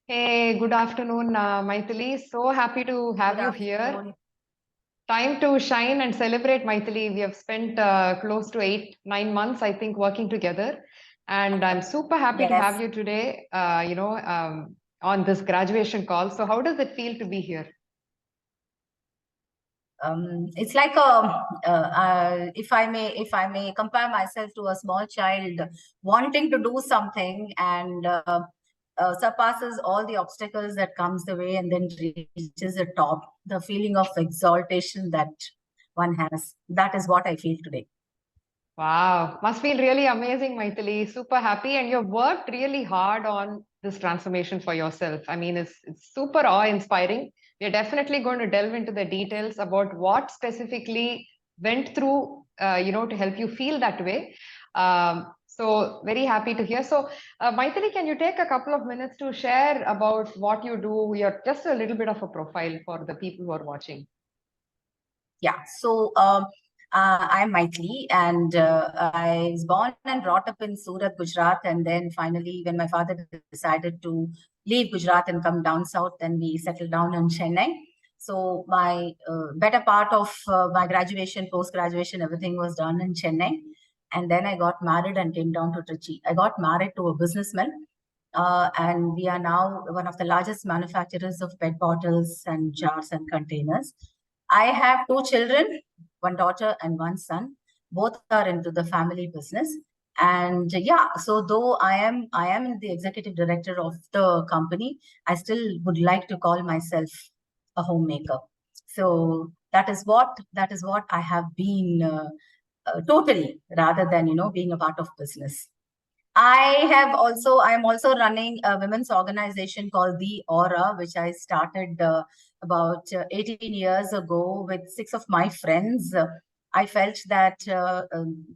Hey, good afternoon, Mythily. So happy to Good have you here. afternoon. Time to shine and celebrate, Mythily. We have spent close to 8, 9 months, I think, working together. And I'm super happy to have Yes, you today, on this graduation call. So, how does it feel to be here? it's like if I may compare myself to a small child wanting to do something and surpasses all the obstacles that comes the way and then reaches the top. The feeling of exaltation that one has. That is what I feel today. Wow, must feel really amazing, Mythili. Super happy, and you've worked really hard on this transformation for yourself. I mean, it's super awe-inspiring. We're definitely going to delve into the details about what specifically went through, to help you feel that way. So very happy to hear. So, Mythili, can you take a couple of minutes to share about what you do? You're just a little bit of a profile for the people who are watching. Yeah. So I'm Mythily, and I was born and brought up in Surat, Gujarat. And then finally, when my father decided to leave Gujarat and come down south, then we settled down in Chennai. So my better part of my graduation, post-graduation, everything was done in Chennai. And then I got married and came down to Trichy. I got married to a businessman. And we are now one of the largest manufacturers of PET bottles and jars and containers. I have two children, one daughter and one son. Both are into the family business. And yeah, so though I am the executive director of the company, I still would like to call myself a homemaker. So that is what I have been totally, rather than being a part of business. I am also running a women's organization called The Aura, which I started about 18 years ago with six of my friends. I felt that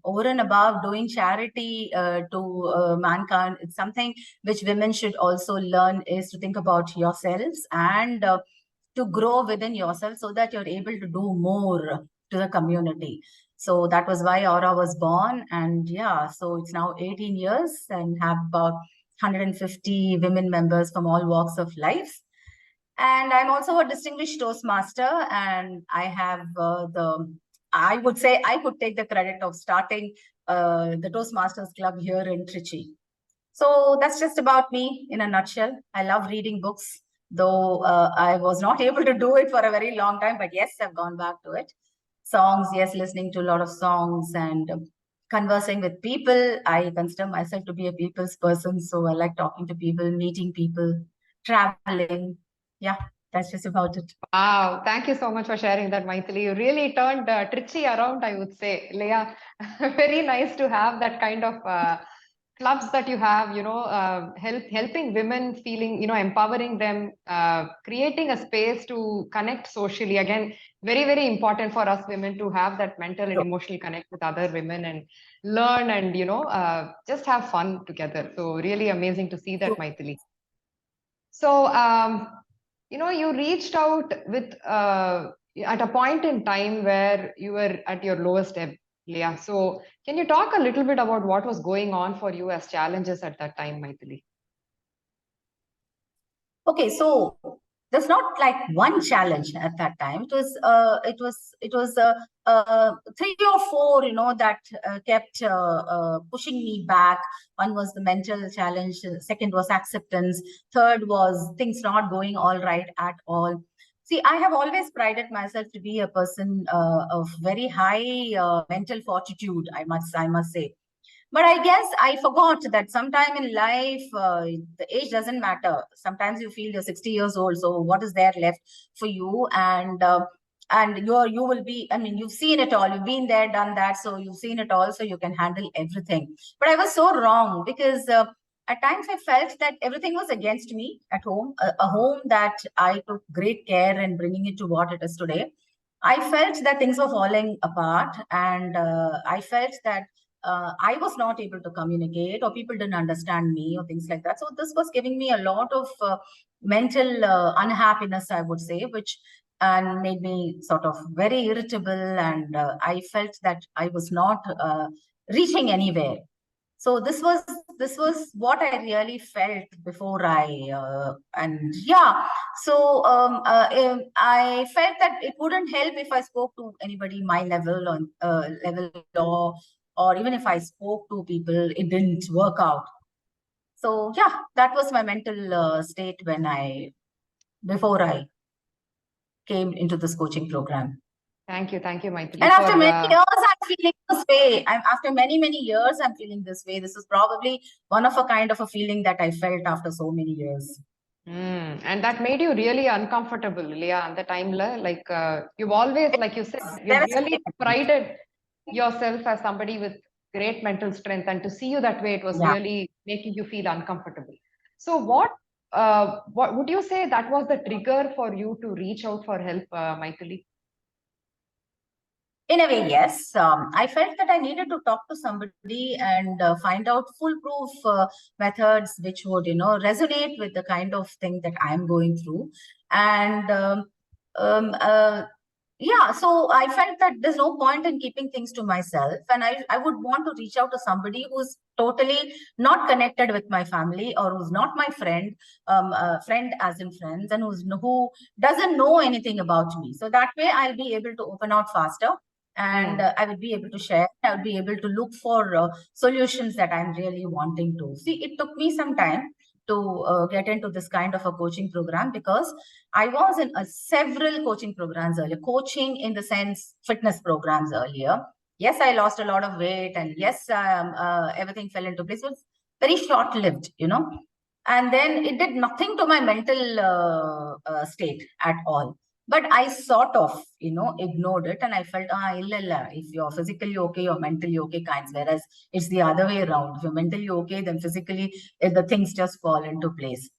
over and above doing charity to mankind, it's something which women should also learn, is to think about yourselves and to grow within yourself so that you're able to do more to the community. So that was why Aura was born. And yeah, so it's now 18 years and have about 150 women members from all walks of life. And I'm also a distinguished Toastmaster, and I have I would say I could take the credit of starting the Toastmasters Club here in Trichy. So that's just about me in a nutshell. I love reading books, though I was not able to do it for a very long time, but yes, I've gone back to it. Songs, yes, listening to a lot of songs and conversing with people. I consider myself to be a people's person, so I like talking to people, meeting people, traveling. Yeah, that's just about it. Wow, thank you so much for sharing that, Mythili. You really turned Trichy around, I would say. Leah, very nice to have that kind of clubs that you have, helping women feeling, empowering them, creating a space to connect socially. Again, very, very important for us women to have that mental and Sure. emotional connect with other women and learn and, just have fun together. So really amazing to see that, Sure. Mythili. So, you reached out with at a point in time where you were at your lowest ebb, Leah. So, can you talk a little bit about what was going on for you as challenges at that time, Mythili? Okay, so there's not like one challenge at that time. It was three or four, that kept pushing me back. One was the mental challenge. Second was acceptance. Third was things not going all right at all. See, I have always prided myself to be a person of very high mental fortitude. I must say. But I guess I forgot that sometime in life, the age doesn't matter. Sometimes you feel you're 60 years old, so what is there left for you? And you will be. I mean, you've seen it all. You've been there, done that, so you've seen it all, so you can handle everything. But I was so wrong because. At times, I felt that everything was against me at home, a home that I took great care in bringing it to what it is today. I felt that things were falling apart, and I felt that I was not able to communicate, or people didn't understand me, or things like that. So this was giving me a lot of mental unhappiness, I would say, which and made me sort of very irritable, and I felt that I was not reaching anywhere. So this was what I really felt before and yeah. So I felt that it wouldn't help if I spoke to anybody my level on level, or even if I spoke to people, it didn't work out. So yeah, that was my mental state before I came into this coaching program. Thank you, Mythily. And after many years, I'm feeling this way. After many years, I'm feeling this way. This is probably one of a kind of a feeling that I felt after so many years. And that made you really uncomfortable, Leah, at the time. Like you've always, like you said, you've really prided yourself as somebody with great mental strength, and to see you that way, it was really making you feel uncomfortable. So what would you say that was the trigger for you to reach out for help, Mythily? In a way, yes. I felt that I needed to talk to somebody and find out foolproof methods which would, resonate with the kind of thing that I'm going through. And yeah, so I felt that there's no point in keeping things to myself. And I would want to reach out to somebody who's totally not connected with my family, or who's not my friend, friend as in friends, and who doesn't know anything about me. So that way I'll be able to open out faster. And I would be able to share, I would be able to look for solutions that I'm really wanting to. See, it took me some time to get into this kind of a coaching program, because I was in several coaching programs earlier, coaching in the sense fitness programs earlier. Yes, I lost a lot of weight, and yes, everything fell into place. It was very short-lived, and then it did nothing to my mental state at all. But I sort of, ignored it, and I felt, illa, if you're physically okay, you're mentally okay kinds. Whereas it's the other way around. If you're mentally okay, then physically the things just fall into place.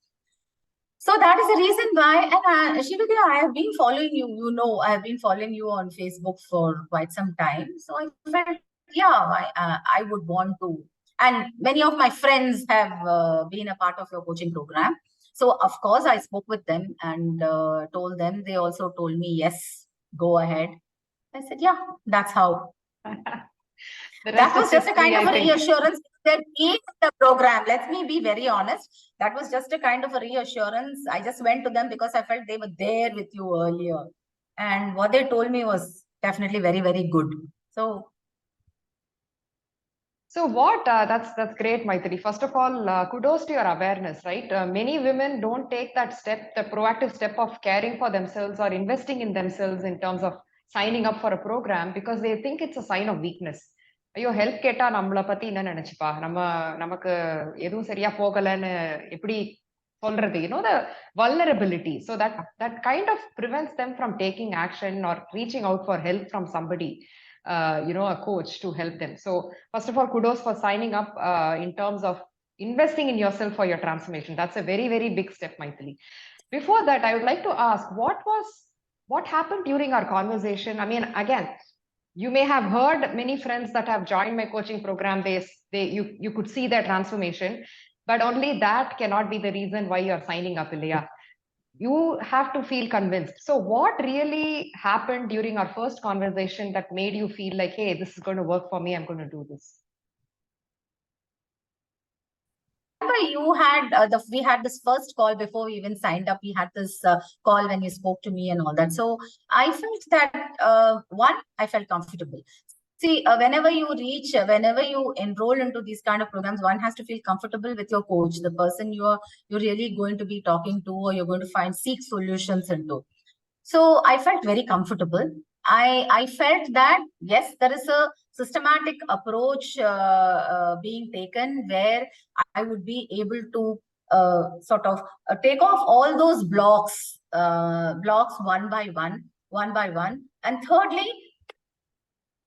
So that is the reason why. And Shivadev, I have been following you. I have been following you on Facebook for quite some time. So I felt, yeah, I would want to. And many of my friends have been a part of your coaching program. So of course, I spoke with them and told them. They also told me, yes, go ahead. I said, yeah, that's how. That was just a kind of a reassurance. That in the program, let me be very honest, that was just a kind of a reassurance. I just went to them because I felt they were there with you earlier, and what they told me was definitely very, very good. So what that's great, Mythily. First of all, kudos to your awareness, right? Many women don't take that step, the proactive step of caring for themselves or investing in themselves in terms of signing up for a program, because they think it's a sign of weakness. ஐயோ help கேட்டா நம்மளை பத்தி என்ன நினைச்சுப்பா, நமக்கு எதுவும் சரியா போகலன்னு எப்படி சொல்றது, the vulnerability. So that kind of prevents them from taking action or reaching out for help from somebody, a coach to help them. So first of all, kudos for signing up in terms of investing in yourself for your transformation. That's a very, very big step, Mythily. Before that, I would like to ask, what happened during our conversation? I mean, again, you may have heard many friends that have joined my coaching program. You could see their transformation, but only that cannot be the reason why you are signing up, Ilya. You have to feel convinced. So what really happened during our first conversation that made you feel like, hey, this is going to work for me, I'm going to do this? you had we had this first call before we even signed up. We had this call when you spoke to me and all that. So I felt that one, I felt comfortable. See, whenever you enroll into these kind of programs, one has to feel comfortable with your coach, the person you're really going to be talking to, or you're going to seek solutions into. So I felt very comfortable. I felt that, yes, there is a systematic approach being taken, where I would be able to sort of take off all those blocks one by one. And thirdly,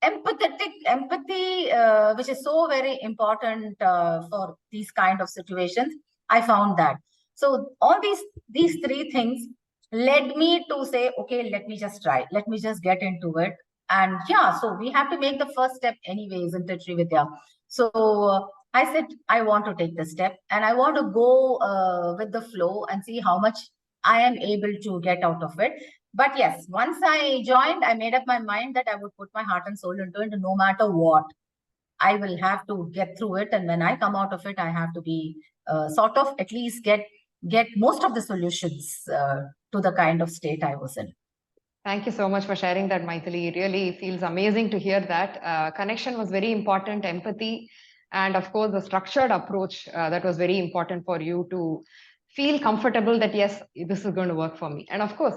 empathy, which is so very important for these kind of situations. I found that. So all these three things led me to say, okay, let me just try. Let me just get into it. And yeah, so we have to make the first step anyway, isn't it, Srividya? So I said, I want to take the step, and I want to go with the flow and see how much I am able to get out of it. But yes, once I joined, I made up my mind that I would put my heart and soul into it, no matter what. I will have to get through it. And when I come out of it, I have to be sort of at least get most of the solutions to the kind of state I was in. Thank you so much for sharing that, Mythily. It really feels amazing to hear that. Connection was very important, empathy, and of course, the structured approach that was very important for you to feel comfortable that, yes, this is going to work for me. And of course,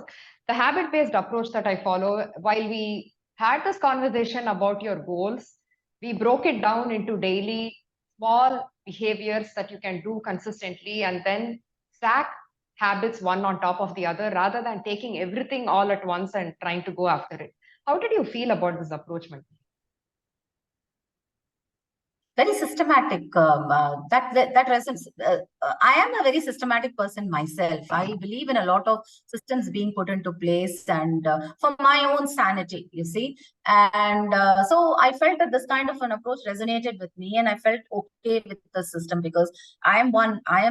the habit based approach that I follow, while we had this conversation about your goals, we broke it down into daily small behaviors that you can do consistently and then stack habits one on top of the other rather than taking everything all at once and trying to go after it. How did you feel about this approach, Mansi? Very systematic. That resonates. I am a very systematic person myself. I believe in a lot of systems being put into place, and for my own sanity, you see. And so I felt that this kind of an approach resonated with me, and I felt okay with the system because I am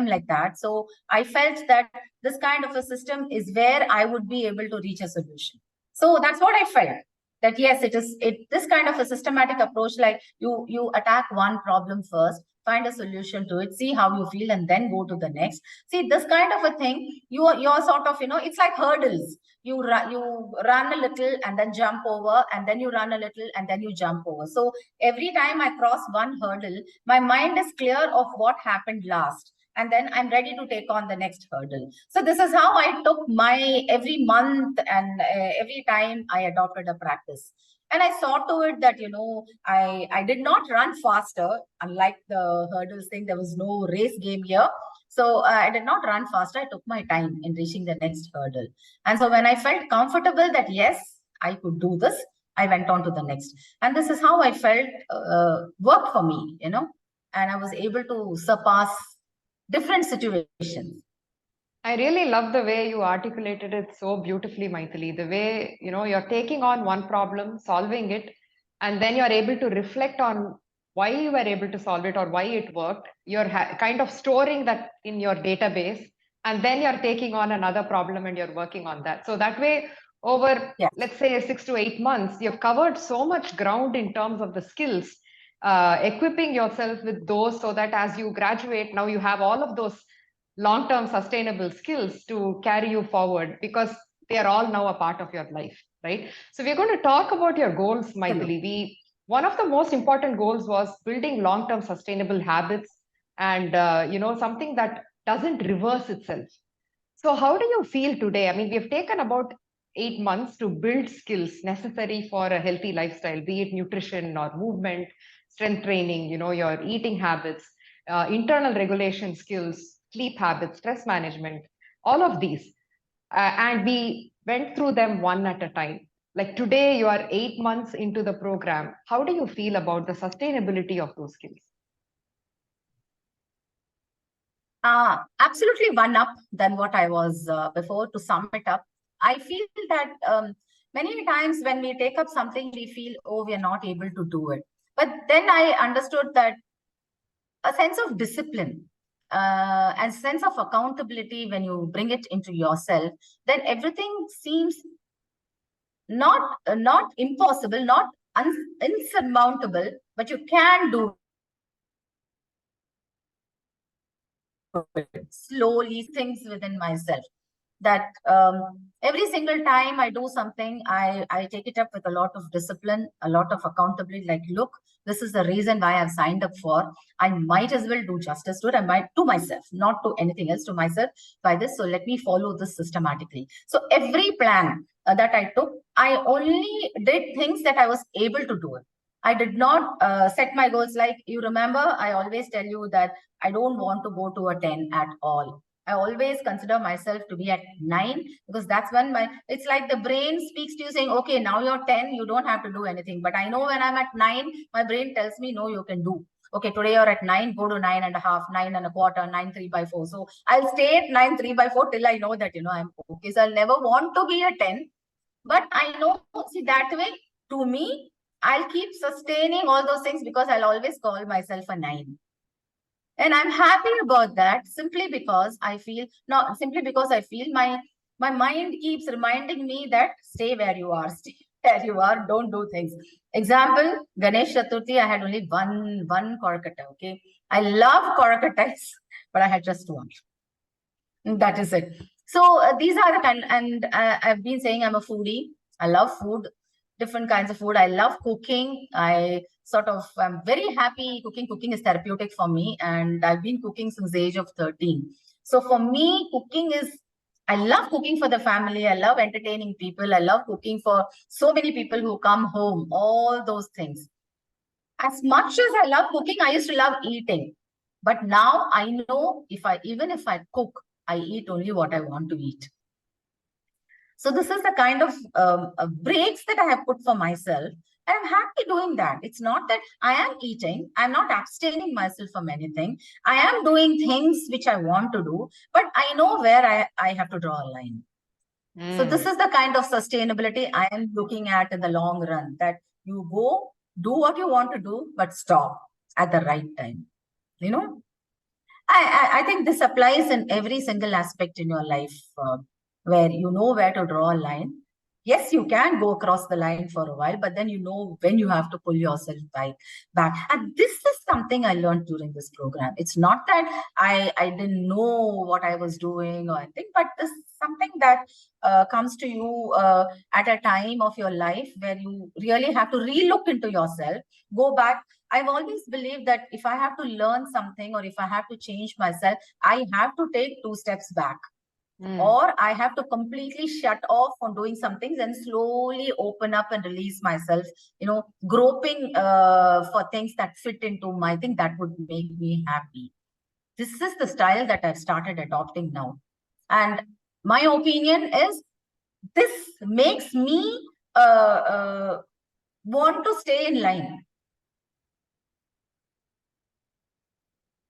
like that. So I felt that this kind of a system is where I would be able to reach a solution. So that's what I felt, that yes, this kind of a systematic approach, like you attack one problem first, find a solution to it, see how you feel, and then go to the next. See, this kind of a thing, you're sort of, it's like hurdles. You run a little and then jump over, and then you run a little and then you jump over. So every time I cross one hurdle, my mind is clear of what happened last, and then I'm ready to take on the next hurdle. So this is how I took my every month, and every time I adopted a practice. And I saw to it that, I did not run faster. Unlike the hurdles thing, there was no race game here. So I did not run faster. I took my time in reaching the next hurdle. And so when I felt comfortable that, yes, I could do this, I went on to the next. And this is how I felt worked for me, and I was able to surpass different situations. I really love the way you articulated it so beautifully, Mythily. The way, you're taking on one problem, solving it, and then you're able to reflect on why you were able to solve it or why it worked. You're kind of storing that in your database, and then you're taking on another problem and you're working on that. So that way, over, Yes. let's say, 6 to 8 months, you've covered so much ground in terms of the skills, equipping yourself with those so that as you graduate, now you have all of those long-term sustainable skills to carry you forward because they are all now a part of your life, right? So we're going to talk about your goals, Mythily. One of the most important goals was building long-term sustainable habits and something that doesn't reverse itself. So how do you feel today? I mean, we have taken about 8 months to build skills necessary for a healthy lifestyle, be it nutrition or movement, strength training, your eating habits, internal regulation skills, sleep habits, stress management, all of these. And we went through them one at a time. Like today, you are 8 months into the program. How do you feel about the sustainability of those skills? Absolutely one up than what I was before. To sum it up, I feel that many times when we take up something, we feel, oh, we are not able to do it. But then I understood that a sense of discipline and sense of accountability, when you bring it into yourself, then everything seems not impossible, not insurmountable, but you can do it slowly. Things within myself that every single time I do something, I take it up with a lot of discipline, a lot of accountability. Like, look, this is the reason why I've signed up for. I might as well do justice to it. I might to myself, not to anything else, to myself by this. So let me follow this systematically. So every plan that I took, I only did things that I was able to do it. I did not set my goals. Like, you remember, I always tell you that I don't want to go to a 10 at all. I always consider myself to be at 9, because that's when it's like the brain speaks to you saying, okay, now you're 10, you don't have to do anything. But I know when I'm at 9, my brain tells me, no, you can do. Okay, today you're at 9, go to 9.5, 9.25, 9, 3/4. So I'll stay at 9, 3/4 till I know that, I'm okay. So I'll never want to be a 10. But I know, see, that way, to me, I'll keep sustaining all those things because I'll always call myself a 9. And I'm happy about that, simply because I feel my mind keeps reminding me that stay where you are. There you are, don't do things. Example, Ganesh Chaturthi, I had only one korkata, okay? I love korkatas, but I had just one. That is it. So these are the kind, and I've been saying I'm a foodie. I love food, different kinds of food. I love cooking. I'm very happy cooking. Cooking is therapeutic for me, and I've been cooking since the age of 13. So for me, I love cooking for the family. I love entertaining people. I love cooking for so many people who come home, all those things. As much as I love cooking, I used to love eating. But now I know even if I cook, I eat only what I want to eat. So this is the kind of breaks that I have put for myself. And I'm happy doing that. It's not that I am eating. I'm not abstaining myself from anything. I am doing things which I want to do, but I know where I have to draw a line. So this is the kind of sustainability I am looking at in the long run, that you go, do what you want to do, but stop at the right time. You know, I think this applies in every single aspect in your life, where you know where to draw a line. Yes, you can go across the line for a while, but then you know when you have to pull yourself back. And this is something I learned during this program. It's not that I didn't know what I was doing or anything, but this is something that comes to you at a time of your life where you really have to relook into yourself, go back. I've always believed that if I have to learn something or if I have to change myself, I have to take 2 steps back. Or I have to completely shut off on doing some things and slowly open up and release myself, groping for things that fit into my thing that would make me happy. This is the style that I've started adopting now. And my opinion is this makes me want to stay in line.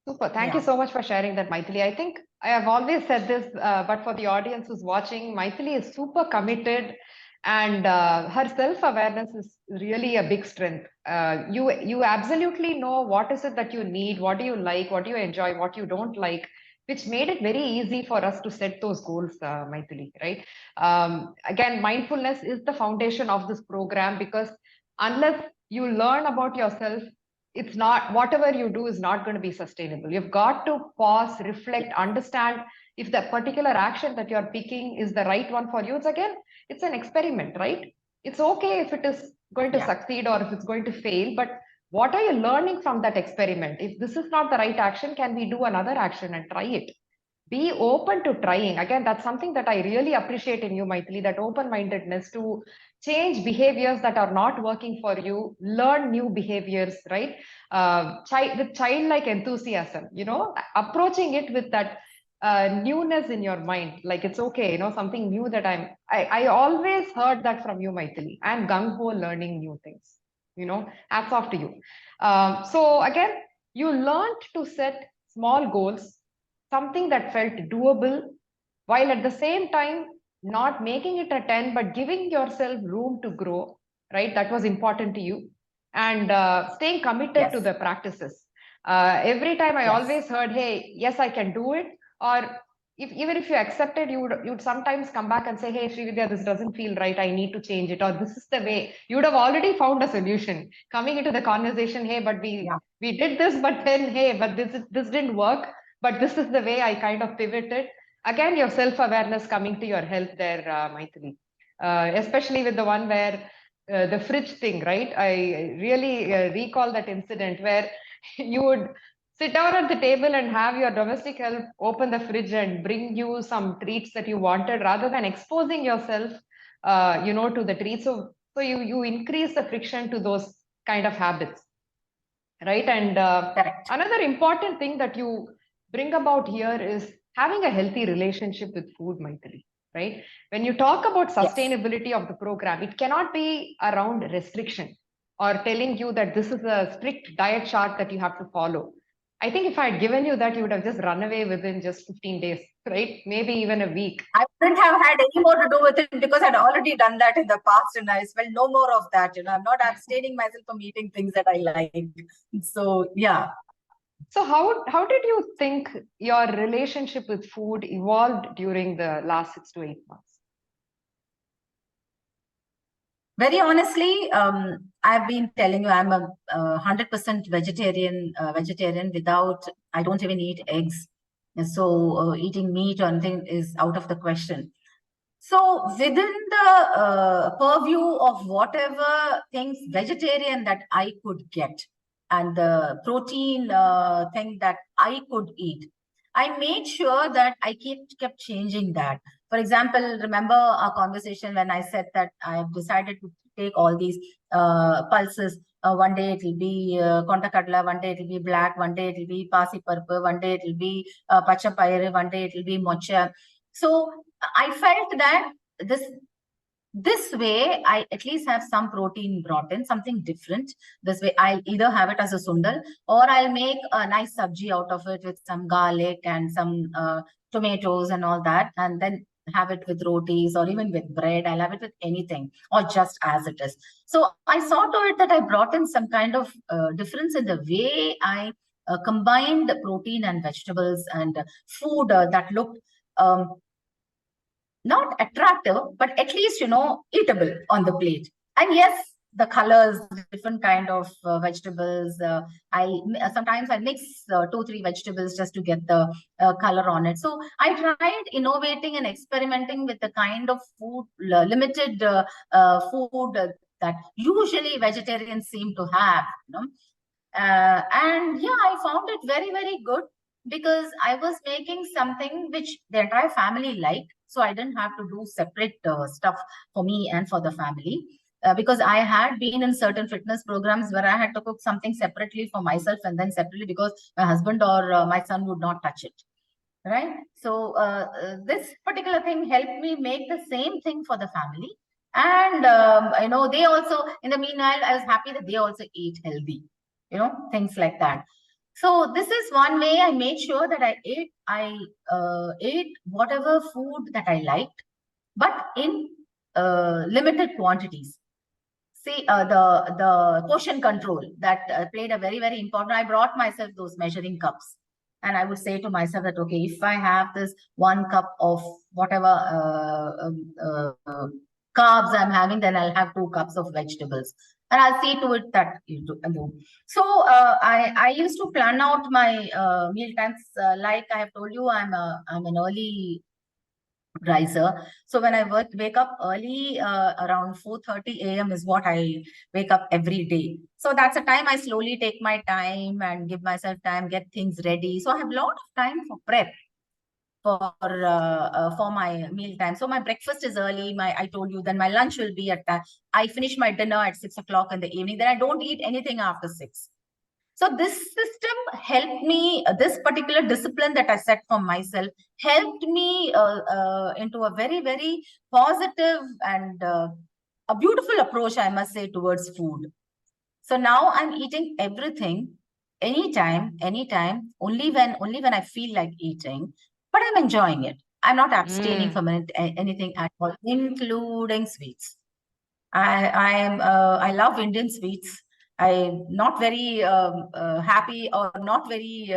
Super. Thank you so much for sharing that, Mythily. I think I have always said this, but for the audience who's watching, Mythily is super committed, and her self-awareness is really a big strength. You absolutely know what is it that you need, what do you like, what do you enjoy, what you don't like, which made it very easy for us to set those goals, Mythily, right? Again, mindfulness is the foundation of this program, because unless you learn about yourself, it's not, whatever you do is not going to be sustainable. You've got to pause, reflect, understand if the particular action that you're picking is the right one for you. It's an experiment, right? It's okay if it is going to succeed or if it's going to fail, but what are you learning from that experiment? If this is not the right action, can we do another action and try it? Be open to trying. Again, that's something that I really appreciate in you, Mythily, that open-mindedness to change behaviors that are not working for you, learn new behaviors, right? With childlike enthusiasm, approaching it with that newness in your mind, like it's okay, something new that I always heard that from you, Mythily. I'm gung-ho learning new things, hats off to you. So again, you learned to set small goals, something that felt doable, while at the same time not making it a 10, but giving yourself room to grow, right? That was important to you. And staying committed to the practices. Every time I always heard, hey, yes, I can do it. Or even if you accepted, you'd sometimes come back and say, hey, Srividya, this doesn't feel right. I need to change it. Or this is the way. You would have already found a solution. Coming into the conversation, hey, but we did this, but then, hey, but this didn't work. But this is the way I kind of pivoted. Again, your self-awareness coming to your help there, Mythily. Especially with the one where the fridge thing, right? I really recall that incident where you would sit down at the table and have your domestic help open the fridge and bring you some treats that you wanted, rather than exposing yourself, to the treats. So you increase the friction to those kind of habits, right? And another important thing that you bring about here is having a healthy relationship with food, Mythily, right? When you talk about sustainability of the program, it cannot be around restriction or telling you that this is a strict diet chart that you have to follow. I think if I had given you that, you would have just run away within just 15 days, right? Maybe even a week. I wouldn't have had any more to do with it because I'd already done that in the past, and I felt no more of that. I'm not abstaining myself from eating things that I like. So, yeah. So how did you think your relationship with food evolved during the last 6 to 8 months? Very honestly, I've been telling you I'm a 100% vegetarian without, I don't even eat eggs. And so eating meat or anything is out of the question. So within the purview of whatever things vegetarian that I could get and the protein thing that I could eat, I made sure that I kept changing that. For example, remember our conversation when I said that I've decided to take all these pulses. One day it will be konta kadla, one day it will be black, one day it will be pasi parpu, one day it will be pacha pairu, one day it will be mocha. So I felt that this way I at least have some protein brought in, something different. This way I'll either have it as a sundal or I'll make a nice sabji out of it with some garlic and some tomatoes and all that, and then have it with rotis or even with bread. I'll have it with anything or just as it is. So I saw to it that I brought in some kind of difference in the way I combined protein and vegetables and food that looked not attractive, but at least, eatable on the plate. And yes, the colors, different kind of vegetables. Sometimes I mix 2, 3 vegetables just to get the color on it. So I tried innovating and experimenting with the kind of food, limited food that usually vegetarians seem to have. And yeah, I found it very, very good because I was making something which the entire family liked. So I didn't have to do separate stuff for me and for the family. Because I had been in certain fitness programs where I had to cook something separately for myself and then separately because my husband or my son would not touch it. Right. So this particular thing helped me make the same thing for the family. And, they also, in the meanwhile, I was happy that they also eat healthy, things like that. So this is one way I made sure that I ate whatever food that I liked, but in limited quantities. See, the portion control that played a very, very important. I brought myself those measuring cups, and I would say to myself that, okay, if I have this 1 cup of whatever carbs I'm having, then I'll have 2 cups of vegetables, and I'll see to it that you do. So I used to plan out my meal times. Like I have told you, I'm an early riser. So when I wake up early, around 4:30 a.m. is what I wake up every day. So that's a time I slowly take my time and give myself time, get things ready. So I have a lot of time for prep for my meal time. So my breakfast is early. I told you, then my lunch will be at that. I finish my dinner at 6 o'clock in the evening. Then I don't eat anything after 6. So this system helped me, this particular discipline that I set for myself helped me into a very, very positive and a beautiful approach, I must say, towards food. So now I'm eating everything, anytime, only when I feel like eating, but I'm enjoying it. I'm not abstaining from anything at all, including sweets. I love Indian sweets. I'm not very happy or not very.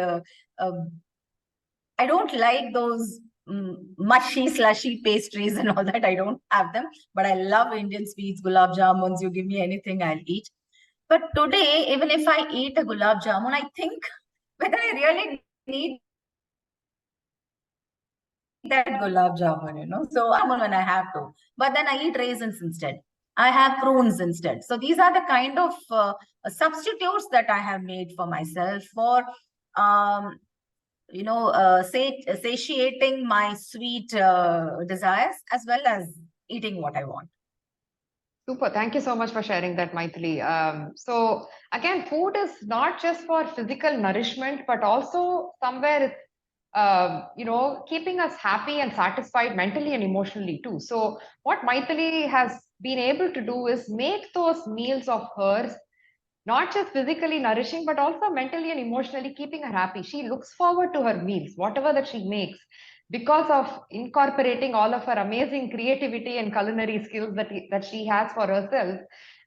I don't like those mushy, slushy pastries and all that. I don't have them, but I love Indian sweets, gulab jamuns. You give me anything, I'll eat. But today, even if I eat a gulab jamun, I think whether I really need that gulab jamun. So I'm when I have to. But then I eat raisins instead. I have prunes instead. So these are the kind of substitutes that I have made for myself for, satiating my sweet desires as well as eating what I want. Super. Thank you so much for sharing that, Mythily. So again, food is not just for physical nourishment, but also somewhere it's keeping us happy and satisfied mentally and emotionally too. So what Mythily has been able to do is make those meals of hers not just physically nourishing, but also mentally and emotionally keeping her happy. She looks forward to her meals, whatever that she makes, because of incorporating all of her amazing creativity and culinary skills that she has for herself,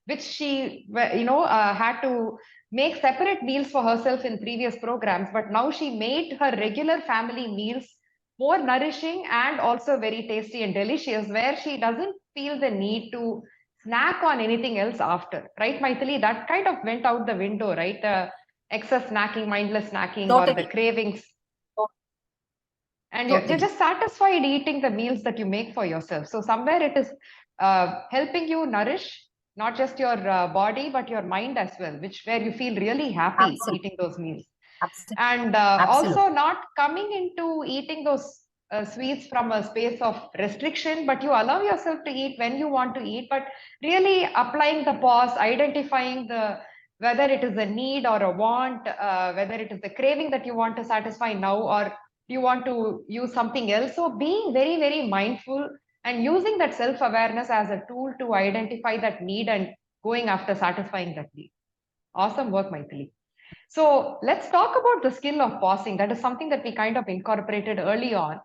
which she had to make separate meals for herself in previous programs. But now she made her regular family meals more nourishing and also very tasty and delicious, where she doesn't feel the need to snack on anything else after, right, Mythili? That kind of went out the window, right? Excess snacking, mindless snacking, or the Totally. cravings. And you're Totally. just satisfied eating the meals that you make for yourself. So somewhere it is helping you nourish not just your body, but your mind as well, which where you feel really happy Absolutely. eating those meals. Absolutely. And Absolutely. also not coming into eating those sweets from a space of restriction, but you allow yourself to eat when you want to eat, but really applying the pause, identifying the whether it is a need or a want, whether it is the craving that you want to satisfy now, or you want to use something else. So being very, very mindful and using that self-awareness as a tool to identify that need and going after satisfying that need. Awesome work, Mythili. So let's talk about the skill of pausing. That is something that we kind of incorporated early on,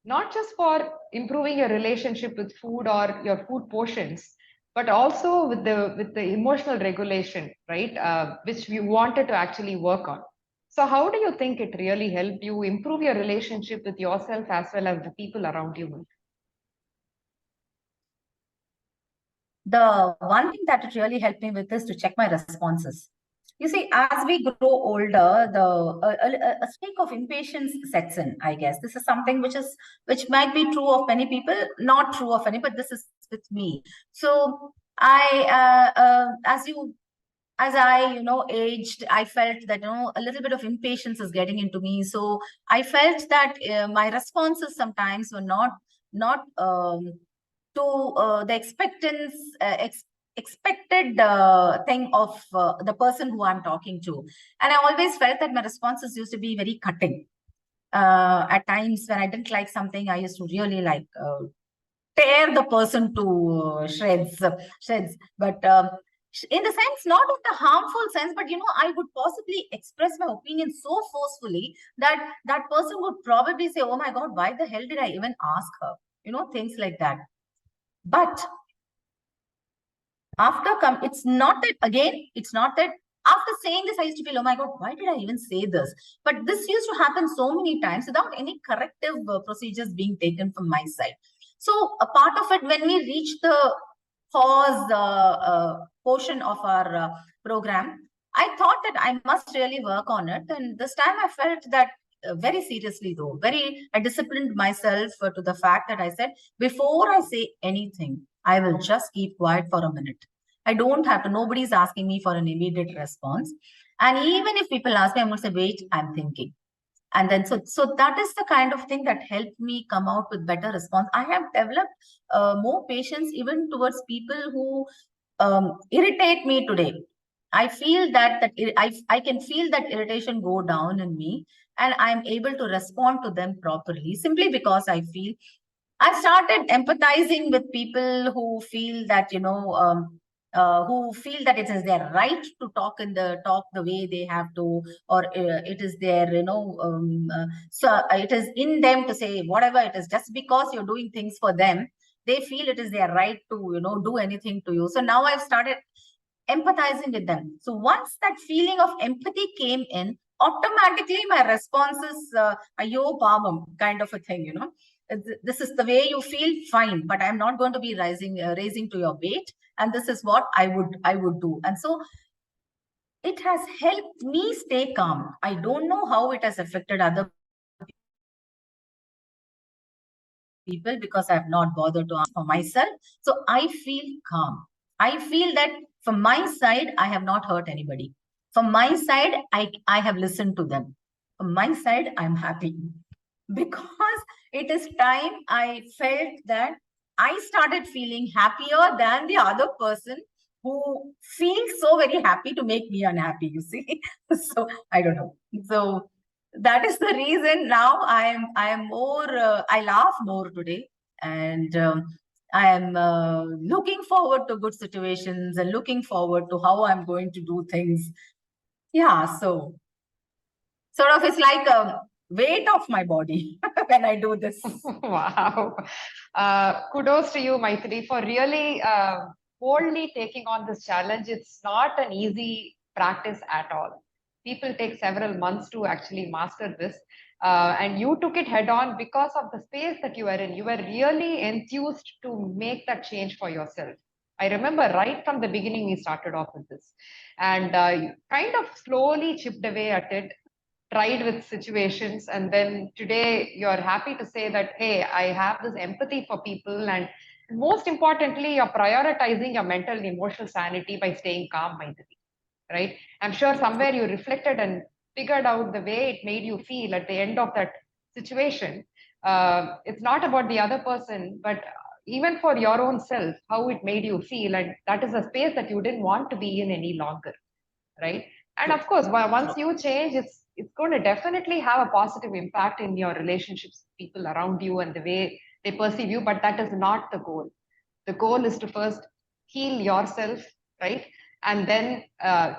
not just for improving your relationship with food or your food portions, but also with the emotional regulation, right? Which we wanted to actually work on. So how do you think it really helped you improve your relationship with yourself as well as the people around you? The one thing that it really helped me with is to check my responses. You see, as we grow older, a streak of impatience sets in. I guess this is something which might be true of many people, not true of any, but this is with me. So as I aged, I felt that a little bit of impatience is getting into me. So I felt that my responses sometimes were not to the expected thing of the person who I'm talking to. And I always felt that my responses used to be very cutting. At times when I didn't like something, I used to really tear the person to shreds. But in the sense, not in the harmful sense, but I would possibly express my opinion so forcefully that that person would probably say, "Oh my God, why the hell did I even ask her?" Things like that. But it's not that, again, it's not that after saying this, I used to feel, oh my God, why did I even say this? But this used to happen so many times without any corrective procedures being taken from my side. So a part of it, when we reach the pause portion of our program, I thought that I must really work on it. And this time I felt that very seriously, though, I disciplined myself to the fact that I said, before I say anything, I will just keep quiet for a minute. I don't have to, nobody's asking me for an immediate response. And even if people ask me, I'm going to say, wait, I'm thinking. And then, so that is the kind of thing that helped me come out with better response. I have developed more patience even towards people who irritate me today. I feel I can feel that irritation go down in me, and I'm able to respond to them properly simply because I started empathizing with people who feel that, who feel that it is their right to talk the way they have to, or it is their, so it is in them to say whatever it is, just because you're doing things for them, they feel it is their right to, do anything to you. So now I've started empathizing with them. So once that feeling of empathy came in, automatically my response is yo palmum kind of a thing, this is the way you feel, fine, but I'm not going to be raising to your weight, and this is what I would do. And so it has helped me stay calm. I don't know how it has affected other people because I've not bothered to ask for myself. So I feel calm. I feel that from my side, I have not hurt anybody. From my side, I have listened to them. From my side, I'm happy because it is time I felt that I started feeling happier than the other person who feels so very happy to make me unhappy, you see. So I don't know. So that is the reason now I am more I laugh more today, and I am looking forward to good situations and looking forward to how I'm going to do things. Yeah, so sort of it's like a weight off my body when I do this. Wow. Kudos to you, Mythili, for really boldly taking on this challenge. It's not an easy practice at all. People take several months to actually master this. And you took it head on because of the space that you were in. You were really enthused to make that change for yourself. I remember right from the beginning, we started off with this, and you kind of slowly chipped away at it, tried with situations, and then today you're happy to say that, hey, I have this empathy for people, and most importantly, you're prioritizing your mental and emotional sanity by staying calm, Mythily, right? I'm sure somewhere you reflected and figured out the way it made you feel at the end of that situation. It's not about the other person, but even for your own self, how it made you feel. And that is a space that you didn't want to be in any longer, right? And True. of course, once True. you change, it's going to definitely have a positive impact in your relationships, people around you, and the way they perceive you. But that is not the goal. The goal is to first heal yourself, right? And then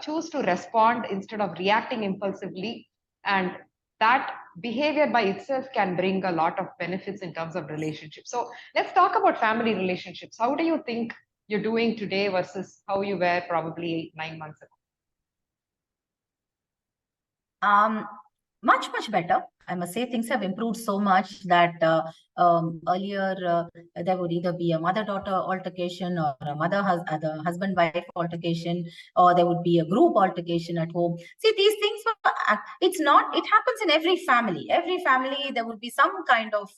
choose to respond instead of reacting impulsively. And that behavior by itself can bring a lot of benefits in terms of relationships. So let's talk about family relationships. How do you think you're doing today versus how you were probably 8, 9 months ago? Much, much better. I must say things have improved so much that earlier there would either be a mother-daughter altercation or a the husband-wife altercation, or there would be a group altercation at home. See, these things, it's not, it happens in every family. Every family, there would be some kind of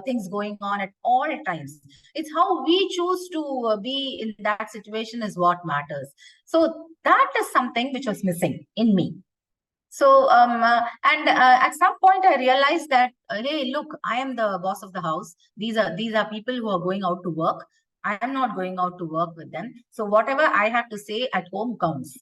things going on at all times. It's how we choose to be in that situation is what matters. So that is something which was missing in me. So, at some point, I realized that, hey, look, I am the boss of the house. These are people who are going out to work. I am not going out to work with them. So whatever I have to say at home counts.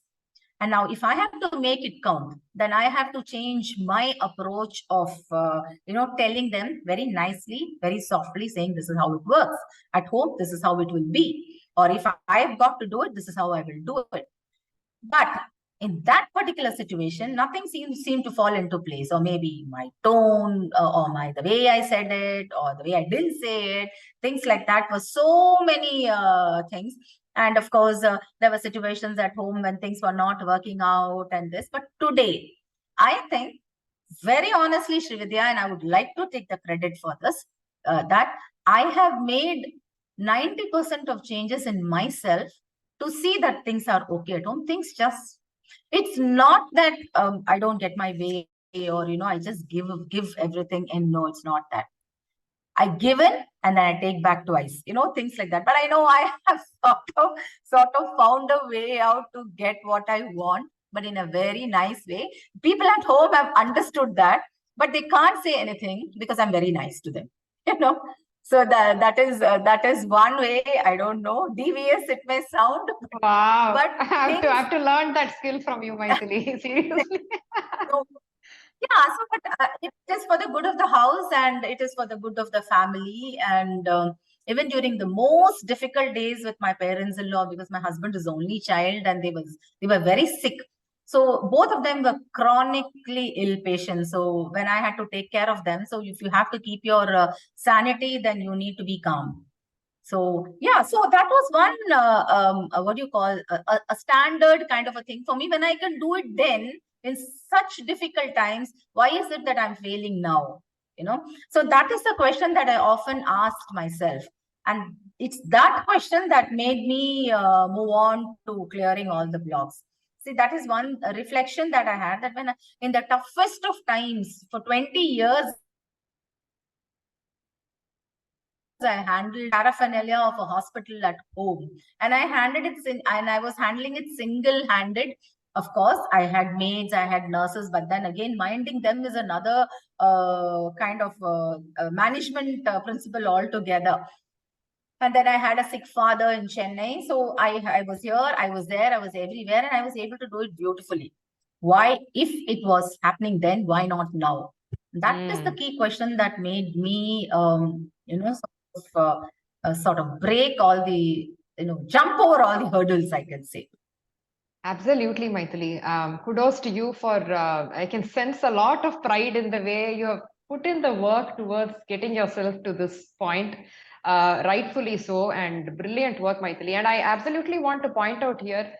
And now, if I have to make it count, then I have to change my approach of, telling them very nicely, very softly, saying this is how it works. At home, this is how it will be. Or if I've got to do it, this is how I will do it. But in that particular situation, nothing seemed to fall into place, or maybe my tone, or the way I said it, or the way I didn't say it, things like that were so many things. And of course, there were situations at home when things were not working out and this. But today, I think, very honestly, Srividya, and I would like to take the credit for this, that I have made 90% of changes in myself to see that things are okay at home. Things just, it's not that I don't get my way, or, I just give everything. And no, it's not that. I give in and then I take back twice, things like that. But I know I have sort of found a way out to get what I want, but in a very nice way. People at home have understood that, but they can't say anything because I'm very nice to them, you know. So that is one way. I don't know, devious it may sound, Wow, but I have to things. learn that skill from you, Mythily. Seriously. So, yeah, so but it is for the good of the house, and it is for the good of the family. And even during the most difficult days with my parents-in-law, because my husband is only child and they were very sick. So both of them were chronically ill patients. So when I had to take care of them, so if you have to keep your sanity, then you need to be calm. So yeah, so that was one what do you call a standard kind of a thing for me. When I can do it then in such difficult times, why is it that I'm failing now? So that is the question that I often asked myself, and it's that question that made me move on to clearing all the blocks. See, that is one reflection that I had, that when in the toughest of times for 20 years I handled paraphernalia of a hospital at home, and I was handling it single-handed. Of course, I had maids, I had nurses, but then again, minding them is another kind of management principle altogether. And then I had a sick father in Chennai, so I was here, I was there, I was everywhere, and I was able to do it beautifully. Why, if it was happening then, why not now? That is the key question that made me, sort of break all the, jump over all the hurdles, I can say. Absolutely, Mythily. Kudos to you for, I can sense a lot of pride in the way you have put in the work towards getting yourself to this point, rightfully so, and brilliant work, Mythily. And I absolutely want to point out here,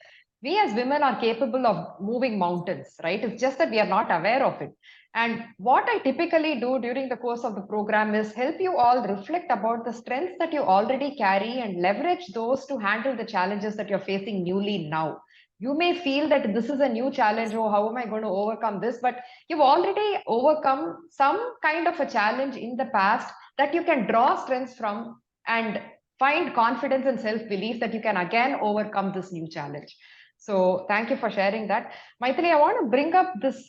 we as women are capable of moving mountains, right? It's just that we are not aware of it. And what I typically do during the course of the program is help you all reflect about the strengths that you already carry and leverage those to handle the challenges that you're facing newly now. You may feel that this is a new challenge. Oh, how am I going to overcome this? But you've already overcome some kind of a challenge in the past that you can draw strengths from and find confidence and self belief that you can again overcome this new challenge. So, thank you for sharing that. Mythily, I want to bring up this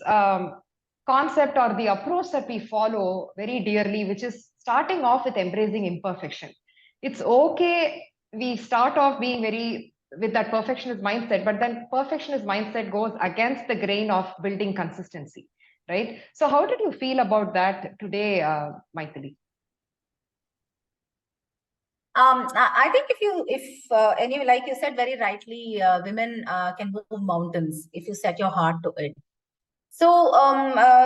concept or the approach that we follow very dearly, which is starting off with embracing imperfection. It's okay, we start off being very with that perfectionist mindset, but then perfectionist mindset goes against the grain of building consistency, right? So, how did you feel about that today, Mythily? I think if any, like you said very rightly, women can move mountains if you set your heart to it. So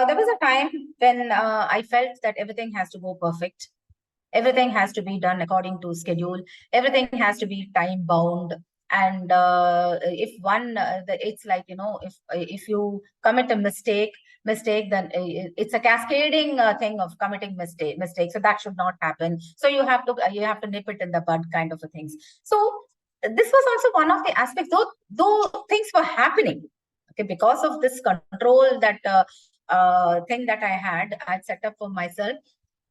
there was a time when I felt that everything has to go perfect. Everything has to be done according to schedule. Everything has to be time bound. And if one, it's like, if you commit a mistake, then it's a cascading thing of committing mistake. So that should not happen. So you have to nip it in the bud, kind of a things. So this was also one of the aspects, though things were happening. Okay, because of this control that thing that I'd set up for myself,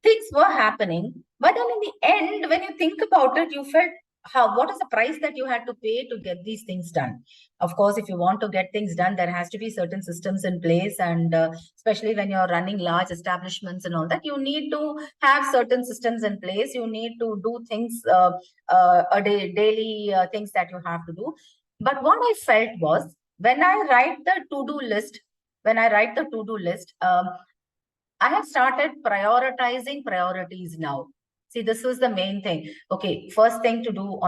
things were happening. But then in the end, when you think about it, you felt what is the price that you had to pay to get these things done? Of course, if you want to get things done, there has to be certain systems in place, and especially when you're running large establishments and all that, you need to have certain systems in place. You need to do things daily things that you have to do. But what I felt was, when I write the to-do list, I have started prioritizing priorities now. See, this was the main thing. Okay, first thing to do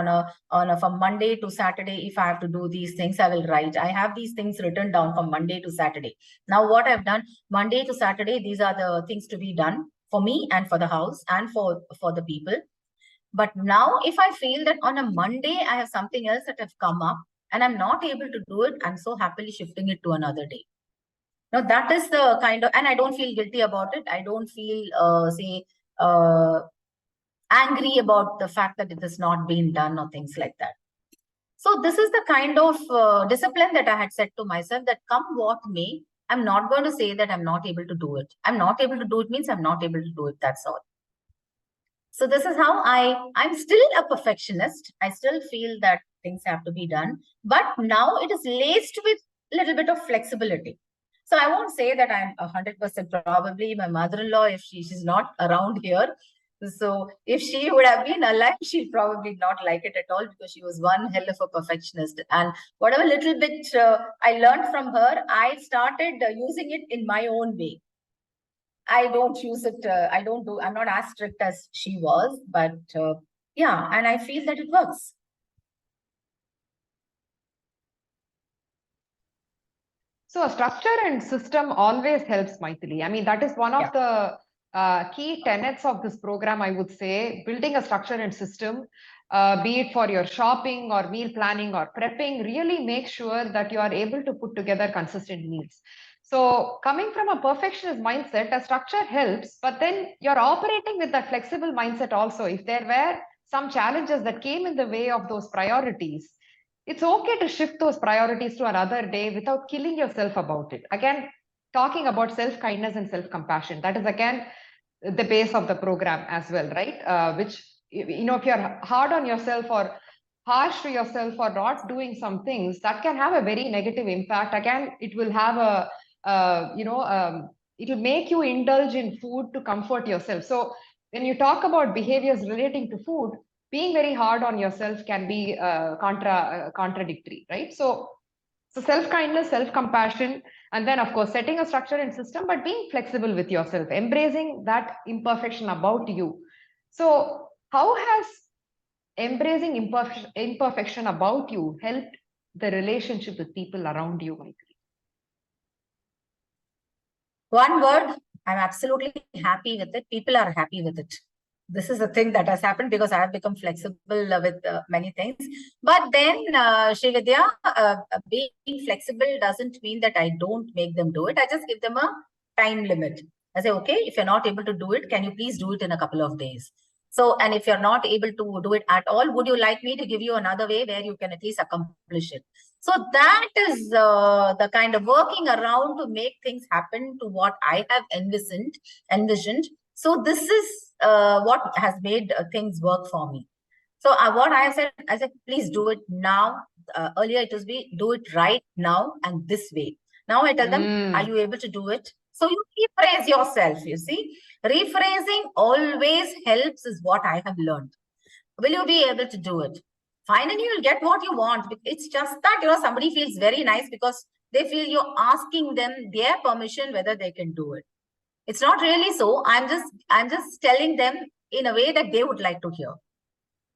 from Monday to Saturday, if I have to do these things, I will write. I have these things written down from Monday to Saturday. Now, what I've done, Monday to Saturday, these are the things to be done for me and for the house and for the people. But now, if I feel that on a Monday, I have something else that have come up and I'm not able to do it, I'm so happily shifting it to another day. Now, that is the kind of, and I don't feel guilty about it. I don't feel, angry about the fact that it has not been done or things like that. So this is the kind of discipline that I had set to myself, that come what may, I'm not going to say that I'm not able to do it. I'm not able to do it means I'm not able to do it. That's all. So this is how I'm still a perfectionist. I still feel that things have to be done, but now it is laced with a little bit of flexibility. So I won't say that I'm 100%. Probably my mother-in-law, if she's not around here, so if she would have been alive, she'd probably not like it at all, because she was one hell of a perfectionist. And whatever little bit I learned from her, I started using it in my own way. I don't use it. I'm not as strict as she was, but yeah, and I feel that it works. So, a structure and system always helps, Mythily. I mean, that is one of the key tenets of this program, I would say. Building a structure and system, be it for your shopping or meal planning or prepping, really make sure that you are able to put together consistent meals. So, coming from a perfectionist mindset, a structure helps, but then you're operating with that flexible mindset also. If there were some challenges that came in the way of those priorities, it's okay to shift those priorities to another day without killing yourself about it. Again, talking about self kindness and self compassion, that is again the base of the program as well, right? Which, if you're hard on yourself or harsh to yourself for not doing some things, that can have a very negative impact. Again, it will have it will make you indulge in food to comfort yourself. So when you talk about behaviors relating to food, being very hard on yourself can be contradictory, right? So self-kindness, self-compassion, and then of course setting a structure and system, but being flexible with yourself, embracing that imperfection about you. So how has embracing imperfection about you helped the relationship with people around you, Mythily? One word, I'm absolutely happy with it. People are happy with it. This is a thing that has happened because I have become flexible with many things. But then, Srividya, being flexible doesn't mean that I don't make them do it. I just give them a time limit. I say, okay, if you're not able to do it, can you please do it in a couple of days? So, and if you're not able to do it at all, would you like me to give you another way where you can at least accomplish it? So that is the kind of working around to make things happen to what I have envisioned. So this is what has made things work for me. So what I said, please do it now. Earlier it was do it right now and this way. Now I tell them, are you able to do it? So you rephrase yourself, you see. Rephrasing always helps is what I have learned. Will you be able to do it? Fine, and you will get what you want. It's just that, somebody feels very nice because they feel you're asking them their permission whether they can do it. It's not really so. I'm just telling them in a way that they would like to hear.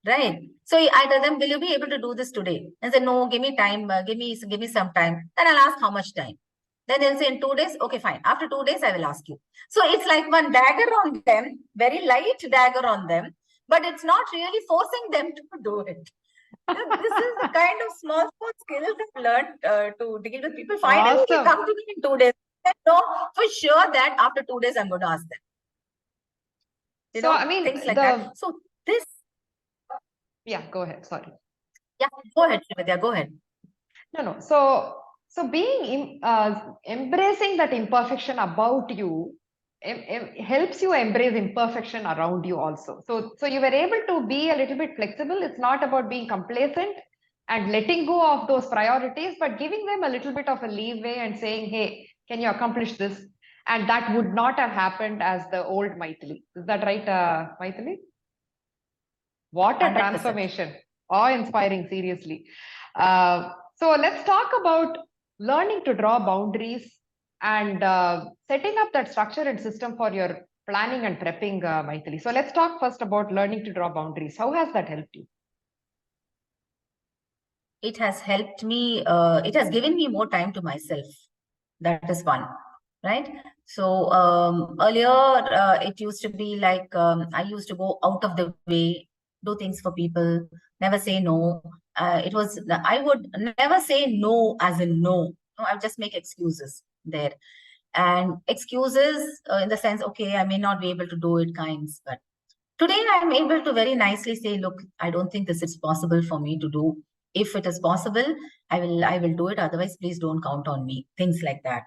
Right. So I tell them, will you be able to do this today? And say, no, give me time, give me some time. Then I'll ask how much time. Then they'll say in 2 days, okay, fine. After 2 days, I will ask you. So it's like one dagger on them, very light dagger on them, but it's not really forcing them to do it. This is the kind of small skills I've learned to deal with people. Finally, they come to me in 2 days. I know for sure that after 2 days, I'm going to ask them. So, I mean, things like that. So this. Yeah, go ahead. Sorry. Yeah, go ahead, Vidya. Go ahead. No. So being embracing that imperfection about you helps you embrace imperfection around you also. So you were able to be a little bit flexible. It's not about being complacent and letting go of those priorities, but giving them a little bit of a leeway and saying, hey, can you accomplish this? And that would not have happened as the old Mythily. Is that right, Mythily? What a 100%. transformation. Awe-inspiring, seriously. So let's talk about learning to draw boundaries and setting up that structure and system for your planning and prepping, Mythily. So let's talk first about learning to draw boundaries. How has that helped you? It has helped me. It has given me more time to myself. That is one, right? So earlier, it used to be like I used to go out of the way, do things for people, never say no. I would never say no as in no. I would just make excuses there. And excuses in the sense, okay, I may not be able to do it kinds, but today I'm able to very nicely say, look, I don't think this is possible for me to do. If it is possible, I will do it. Otherwise, please don't count on me. Things like that.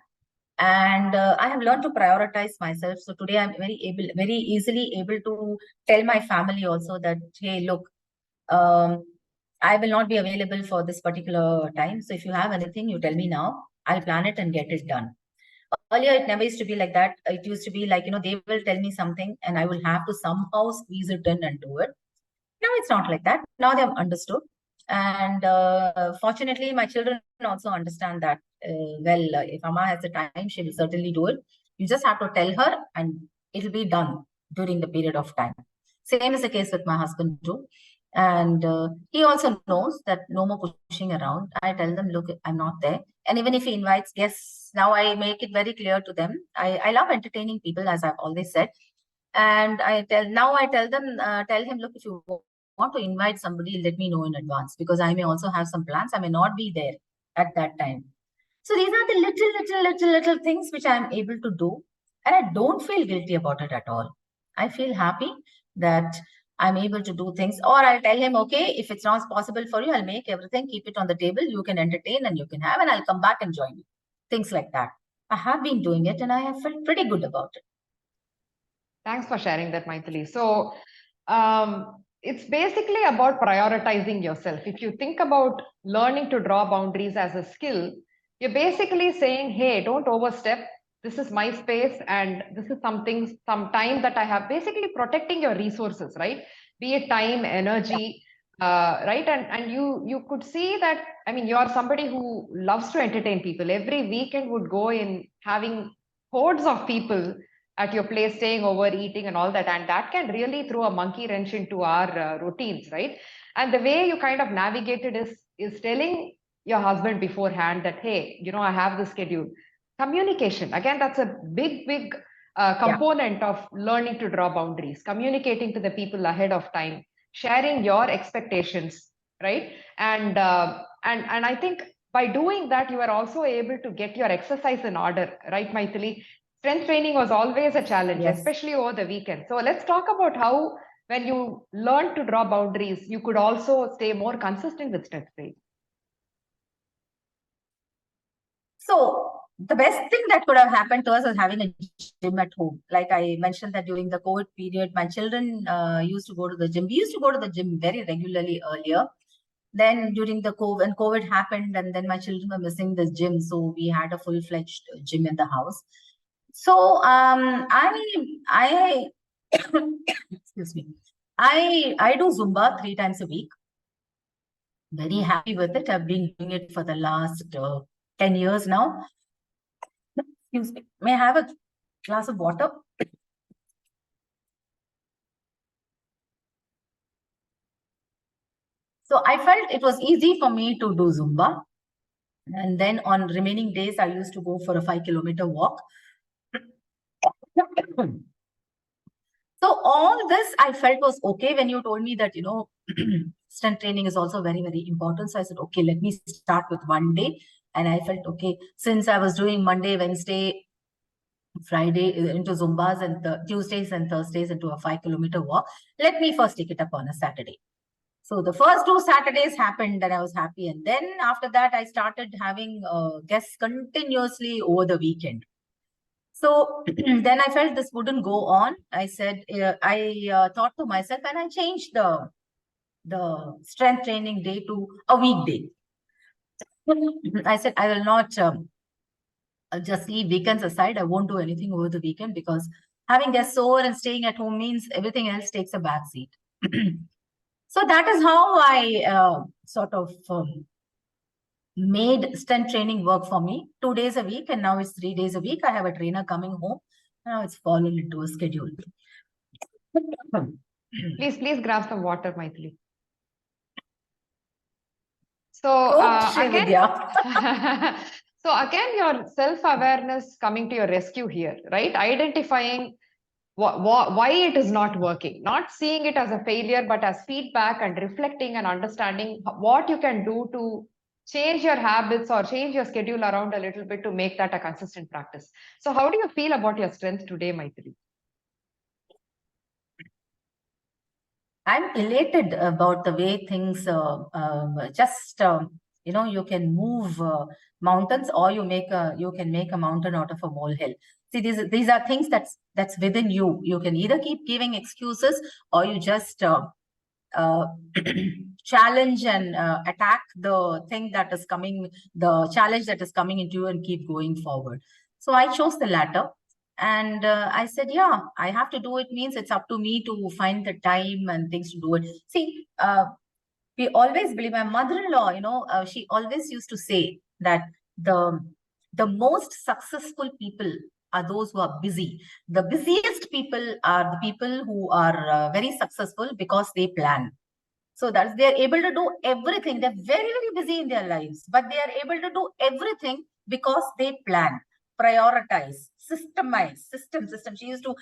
And I have learned to prioritize myself. So today I'm very easily able to tell my family also that, hey, look, I will not be available for this particular time. So if you have anything, you tell me now. I'll plan it and get it done. Earlier, it never used to be like that. It used to be like, they will tell me something and I will have to somehow squeeze it in and do it. Now it's not like that. Now they have understood. And fortunately, my children also understand that, if Amma has the time, she will certainly do it. You just have to tell her and it'll be done during the period of time. Same is the case with my husband too. And he also knows that no more pushing around. I tell them, look, I'm not there. And even if he invites guests, now I make it very clear to them. I love entertaining people, as I've always said. And I tell them, tell him, look, if you want to invite somebody, let me know in advance, because I may also have some plans. I may not be there at that time. So these are the little things which I'm able to do. And I don't feel guilty about it at all. I feel happy that I'm able to do things. Or I'll tell him, okay, if it's not possible for you, I'll make everything, keep it on the table. You can entertain and you can have, and I'll come back and join you. Things like that. I have been doing it and I have felt pretty good about it. Thanks for sharing that, Mythily. So it's basically about prioritizing yourself. If you think about learning to draw boundaries as a skill, you're basically saying, hey, don't overstep. This is my space and this is some time that I have, basically protecting your resources, right? Be it time, energy, right? And you could see that, I mean, you're somebody who loves to entertain people. Every weekend would go in having hordes of people at your place, staying over, eating and all that. And that can really throw a monkey wrench into our routines, right? And the way you kind of navigated is telling your husband beforehand that, hey, I have the schedule. Communication, again, that's a big component of learning to draw boundaries, communicating to the people ahead of time, sharing your expectations, right? And I think by doing that, you are also able to get your exercise in order, right, Mythily? strength training was always a challenge, Yes. especially over the weekend. So let's talk about how, when you learn to draw boundaries, you could also stay more consistent with strength training. So the best thing that could have happened to us was having a gym at home. Like I mentioned that during the COVID period, my children used to go to the gym. We used to go to the gym very regularly earlier. Then during the COVID, when COVID happened, and then my children were missing the gym, so we had a full-fledged gym in the house. So I excuse me, I do Zumba 3 times a week. Very happy with it. I've been doing it for the last 10 years now. Excuse me. May I have a glass of water? So I felt it was easy for me to do Zumba. And then on remaining days, I used to go for a 5-kilometer walk. So all this I felt was okay when you told me that, strength training is also very, very important. So I said, okay, let me start with one day. And I felt, okay, since I was doing Monday, Wednesday, Friday into Zumbas and Tuesdays and Thursdays into a 5-kilometer walk, let me first take it up on a Saturday. So the first 2 Saturdays happened and I was happy. And then after that, I started having guests continuously over the weekend. So then I felt this wouldn't go on. I said, I thought to myself, and I changed the strength training day to a weekday. I said, I will not just leave weekends aside. I won't do anything over the weekend because having guests over and staying at home means everything else takes a back seat. So that is how I sort of made strength training work for me 2 days a week, and now it's 3 days a week. I have a trainer coming home. Now it's fallen into a schedule. Please grab some water, Mythily. So so again, your self-awareness coming to your rescue here, right? Identifying why it is not working, not seeing it as a failure, but as feedback, and reflecting and understanding what you can do to change your habits or change your schedule around a little bit to make that a consistent practice. So how do you feel about your strength today, Mythily? I'm elated about the way things you can move mountains, or you can make a mountain out of a molehill. See, these are things that's within you. You can either keep giving excuses, or you just challenge and attack the thing that is coming, the challenge that is coming into you, and keep going forward. So I chose the latter. And I said, yeah, I have to do it. Means it's up to me to find the time and things to do it. See, we always believe, my mother-in-law, she always used to say that the most successful people are those who are busy. The busiest people are the people who are very successful because they plan. So that's, they're able to do everything. They're very, very busy in their lives, but they are able to do everything because they plan, prioritize, systemize, system. She used to,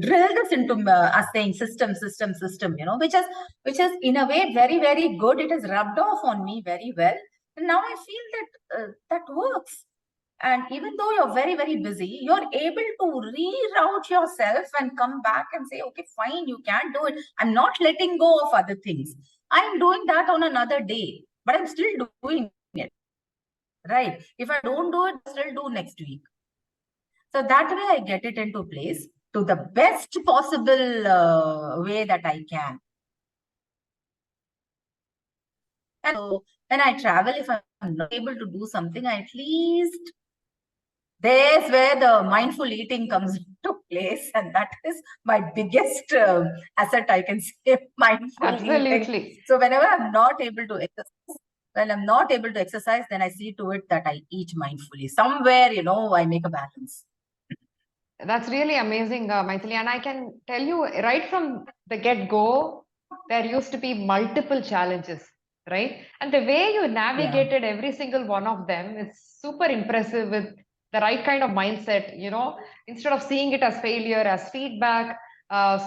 drill this into us, saying system, which is in a way very, very good. It has rubbed off on me very well. And now I feel that that works. And even though you're very, very busy, you're able to reroute yourself and come back and say, okay, fine, you can do it. I'm not letting go of other things. I'm doing that on another day, but I'm still doing it. Right? If I don't do it, I'll still do next week. So that way I get it into place to the best possible way that I can. And so when I travel, if I'm not able to do something, at least there's where the mindful eating comes into place, and that is my biggest asset, I can say, mindful eating. So whenever I'm not able to exercise, then I see to it that I eat mindfully. Somewhere, I make a balance. That's really amazing, Mythily. And I can tell you right from the get-go, there used to be multiple challenges, right? And the way you navigated every single one of them is super impressive, with the right kind of mindset, instead of seeing it as failure, as feedback,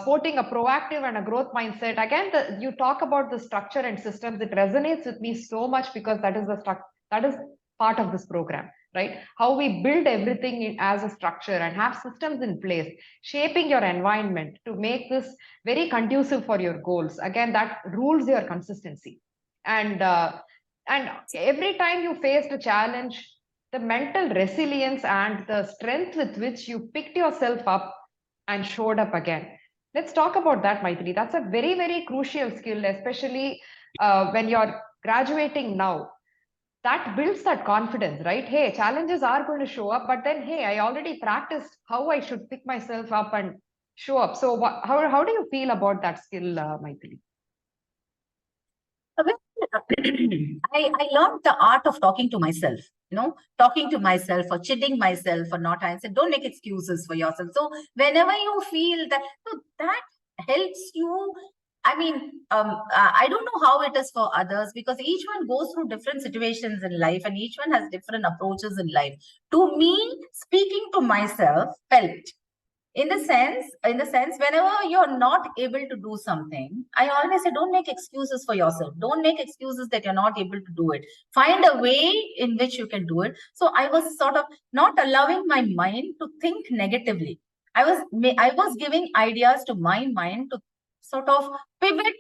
sporting a proactive and a growth mindset. Again, you talk about the structure and systems. It resonates with me so much because that is part of this program. right? How we build everything as a structure and have systems in place, shaping your environment to make this very conducive for your goals. Again, that rules your consistency. And every time you faced a challenge, the mental resilience and the strength with which you picked yourself up and showed up again. Let's talk about that, Mythily. That's a very, very crucial skill, especially when you're graduating now. That builds that confidence, right? Hey, challenges are going to show up, but then, hey, I already practiced how I should pick myself up and show up. So, how do you feel about that skill, Mythily? I learned the art of talking to myself, talking to myself or chiding myself for not answering. Don't make excuses for yourself. So whenever you feel that, so that helps you. I mean, I don't know how it is for others because each one goes through different situations in life and each one has different approaches in life. To me, speaking to myself helped in the sense whenever you're not able to do something, I always say don't make excuses for yourself. Don't make excuses that you're not able to do it. Find a way in which you can do it. So I was sort of not allowing my mind to think negatively. I was giving ideas to my mind to sort of pivot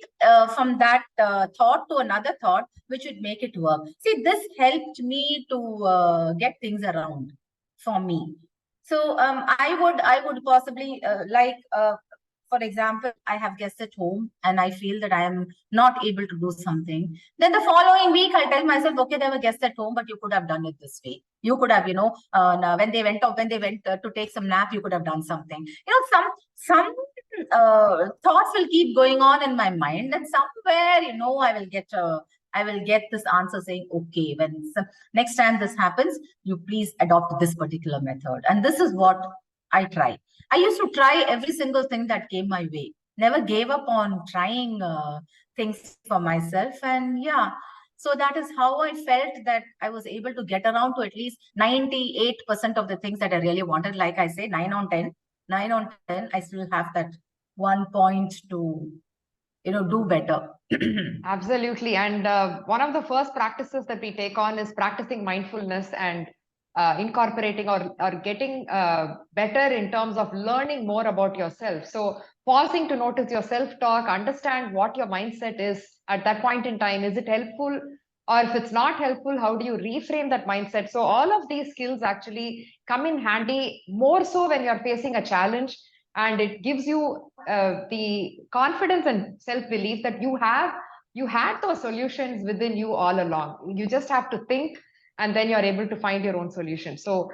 from that thought to another thought which would make it work. See, this helped me to get things around for me. So I would possibly for example, I have guests at home and I feel that I am not able to do something. Then the following week, I tell myself, okay, there were guests at home, but you could have done it this way. You could have, when they went to take some nap, you could have done something. Some thoughts will keep going on in my mind, and somewhere, I will get this answer saying, okay, next time this happens, you please adopt this particular method. And this is what I try. I used to try every single thing that came my way. Never gave up on trying things for myself. And yeah, so that is how I felt that I was able to get around to at least 98% of the things that I really wanted. Like I say, 9 on 10. 9 on 10, I still have that 1 point to, do better. Absolutely. And one of the first practices that we take on is practicing mindfulness and incorporating or getting better in terms of learning more about yourself. So, pausing to notice your self talk, understand what your mindset is at that point in time. Is it helpful? Or if it's not helpful, how do you reframe that mindset? So, all of these skills actually come in handy more so when you're facing a challenge, and it gives you the confidence and self belief that you had those solutions within you all along. You just have to think, and then you're able to find your own solution. So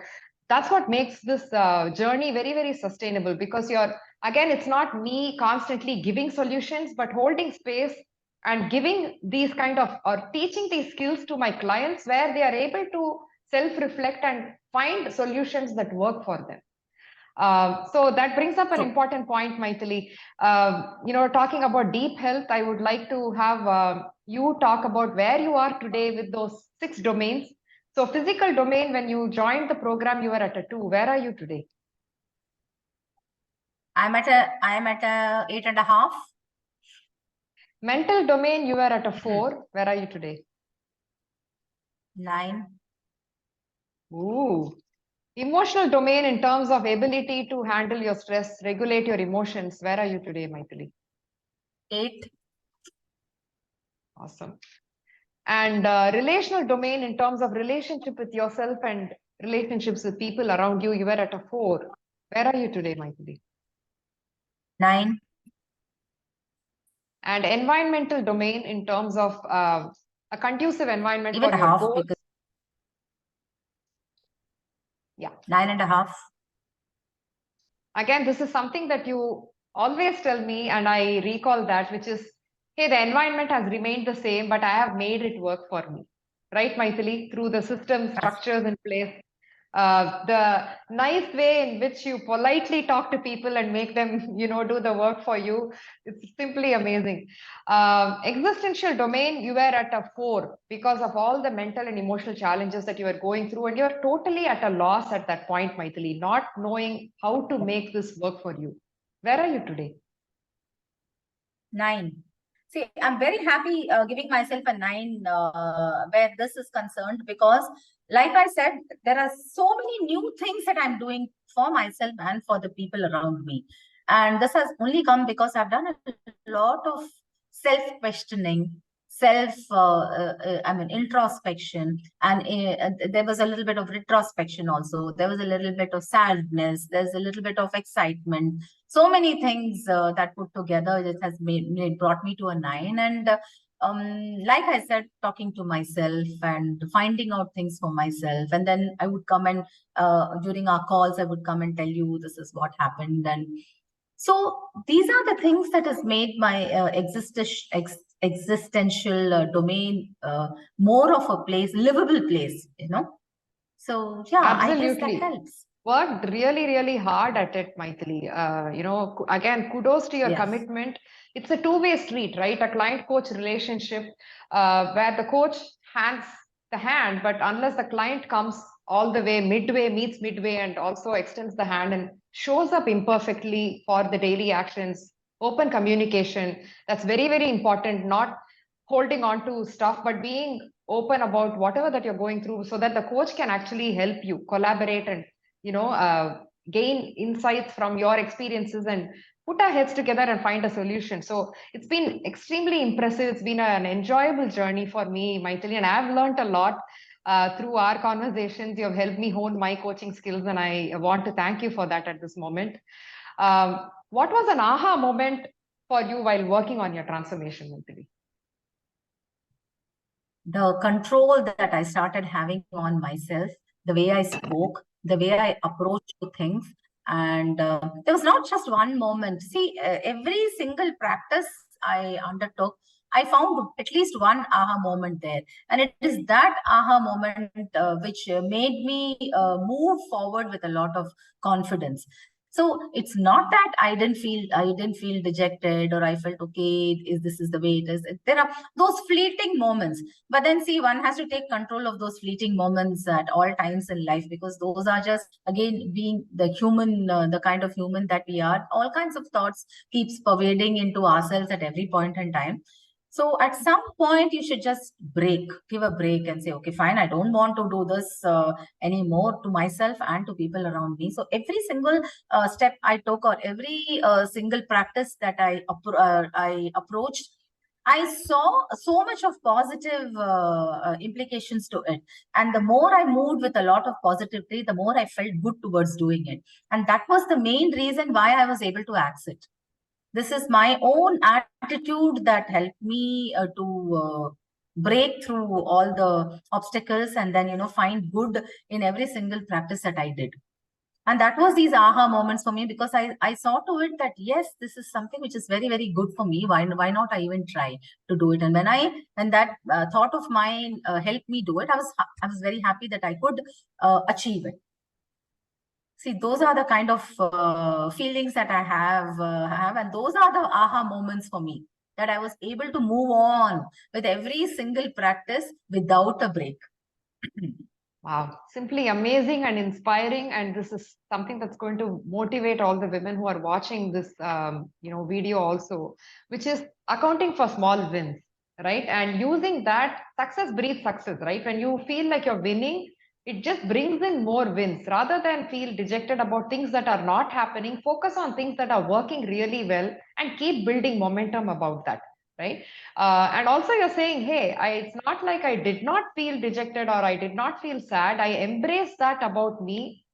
that's what makes this journey very, very sustainable, because again, it's not me constantly giving solutions, but holding space and giving these kind of, or teaching these skills to my clients where they are able to self-reflect and find solutions that work for them. So that brings up an important point, Mythily. Talking about deep health, I would like to have you talk about where you are today with those 6 domains. So physical domain, when you joined the program, you were at a 2. Where are you today? I'm at a 8.5. Mental domain, you were at a 4. Where are you today? 9. Ooh. Emotional domain, in terms of ability to handle your stress, regulate your emotions, where are you today, Mythily? 8. Awesome. And relational domain, in terms of relationship with yourself and relationships with people around you, you were at a 4. Where are you today, Mythily? 9. And environmental domain, in terms of a conducive environment Even for your half, goals. because Yeah. 9.5. Again, this is something that you always tell me, and I recall that, which is, hey, the environment has remained the same, but I have made it work for me. Right, Mythily? Through the systems, structures in place, the nice way in which you politely talk to people and make them, do the work for you. It's simply amazing. Existential domain, you were at a 4 because of all the mental and emotional challenges that you were going through, and you're totally at a loss at that point, Mythily, not knowing how to make this work for you. Where are you today? 9. See, I'm very happy giving myself a 9 where this is concerned, because, like I said, there are so many new things that I'm doing for myself and for the people around me. And this has only come because I've done a lot of self-questioning, I mean, introspection, and there was a little bit of retrospection also. There was a little bit of sadness. There's a little bit of excitement. So many things that put together, it has brought me to a 9. And like I said, talking to myself and finding out things for myself. And then I would come and during our calls, I would come and tell you this is what happened. And so these are the things that has made my existential domain more of a place, livable place, you know. So yeah, I guess that Absolutely. helps. Worked really, really hard at it, Mythily. Again, kudos to your Yes. commitment. It's a two-way street, right? A client-coach relationship where the coach hands the hand, but unless the client comes all the way, midway, meets midway, and also extends the hand and shows up imperfectly for the daily actions, open communication, that's very, very important. Not holding on to stuff, but being open about whatever that you're going through so that the coach can actually help you collaborate and gain insights from your experiences and put our heads together and find a solution. So it's been extremely impressive. It's been an enjoyable journey for me, Mythily, and I've learned a lot through our conversations. You have helped me hone my coaching skills, and I want to thank you for that at this moment. What was an aha moment for you while working on your transformation, Mythily? The control that I started having on myself, the way I spoke, the way I approached things. And there was not just one moment. See, every single practice I undertook, I found at least one aha moment there. And it is that aha moment which made me move forward with a lot of confidence. So it's not that I didn't feel dejected, or I felt, okay, this is the way it is. There are those fleeting moments, but then see, one has to take control of those fleeting moments at all times in life, because those are just, again, being the human, the kind of human that we are. All kinds of thoughts keeps pervading into ourselves at every point in time. So at some point, you should just give a break and say, okay, fine, I don't want to do this anymore, to myself and to people around me. So every single step I took, or every single practice that I approached, I saw so much of positive implications to it. And the more I moved with a lot of positivity, the more I felt good towards doing it. And that was the main reason why I was able to exit. This is my own attitude that helped me to break through all the obstacles, and then, find good in every single practice that I did. And that was these aha moments for me, because I saw to it that, yes, this is something which is very, very good for me. Why not I even try to do it? And when that thought of mine helped me do it, I was very happy that I could achieve it. See, those are the kind of feelings that I have, and those are the aha moments for me, that I was able to move on with every single practice without a break. Wow, simply amazing and inspiring. And this is something that's going to motivate all the women who are watching this, video also, which is accounting for small wins, right? And using that, success breeds success, right? When you feel like you're winning, it just brings in more wins rather than feel dejected about things that are not happening. Focus on things that are working really well and keep building momentum about that, right? And also you're saying, hey, it's not like I did not feel dejected or I did not feel sad. I embrace that about me.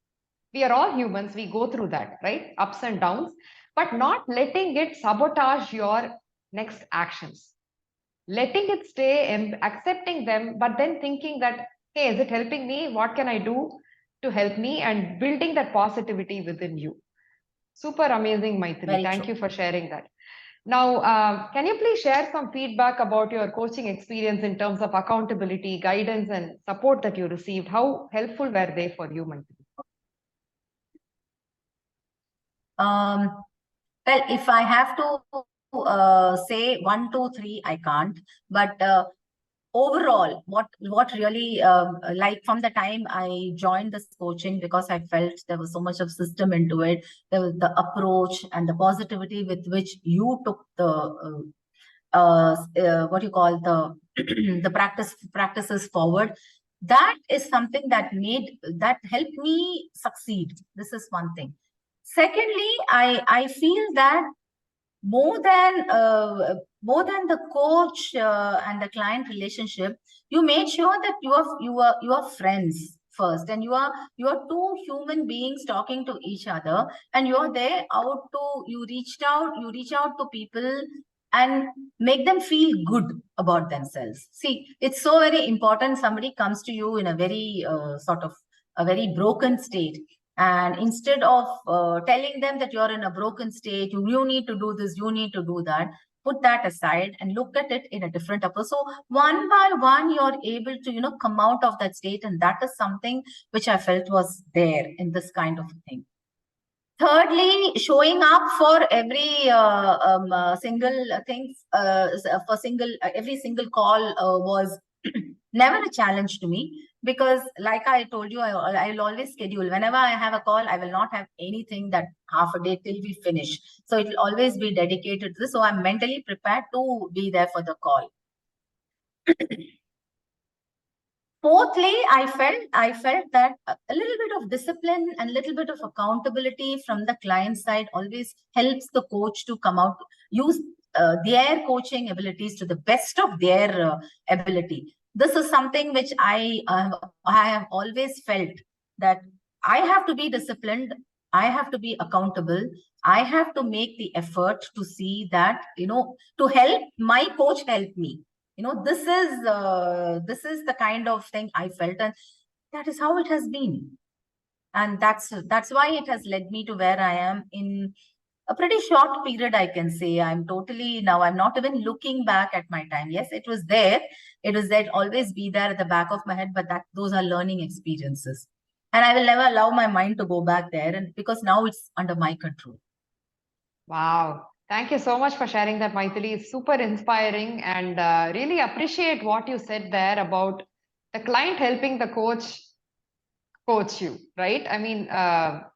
We are all humans. We go through that, right? Ups and downs, but not letting it sabotage your next actions. Letting it stay and accepting them, but then thinking that, hey, is it helping me? What can I do to help me? And building that positivity within you. Super amazing, Mythily. Very Thank true. you for sharing that. Now, can you please share some feedback about your coaching experience in terms of accountability, guidance, and support that you received? How helpful were they for you, Mythily? Well, if I have to say 1, 2, 3, I can't. But overall, what really, like, from the time I joined this coaching, because I felt there was so much of system into it, there was the approach and the positivity with which you took the what you call the the practices forward. That is something that helped me succeed. This is one thing. Secondly, I feel that more than the coach and the client relationship, you made sure that you are friends first, and you are two human beings talking to each other, and you are there out to you reach out to people and make them feel good about themselves. See, it's so very important. Somebody comes to you in a very sort of a very broken state, and instead of telling them that you're in a broken state, you need to do this, you need to do that, put that aside and look at it in a different approach. So one by one, you're able to, come out of that state. And that is something which I felt was there in this kind of thing. Thirdly, showing up for every single thing, every single call was never a challenge to me, because like I told you, I'll always schedule. Whenever I have a call, I will not have anything that half a day till we finish. So it will always be dedicated to this. So I'm mentally prepared to be there for the call. Fourthly, I felt that a little bit of discipline and a little bit of accountability from the client side always helps the coach to come out, use their coaching abilities to the best of their ability. This is something which I have always felt, that I have to be disciplined, I have to be accountable, I have to make the effort to see that, to help my coach help me. This is the kind of thing I felt, and that is how it has been. And that's why it has led me to where I am in a pretty short period, I can say. I'm not even looking back at my time. Yes, it was there. It was there, always be there at the back of my head, but those are learning experiences. And I will never allow my mind to go back there, and because now it's under my control. Wow. Thank you so much for sharing that, Mythily. It's super inspiring, and really appreciate what you said there about the client helping the coach you, right? I mean,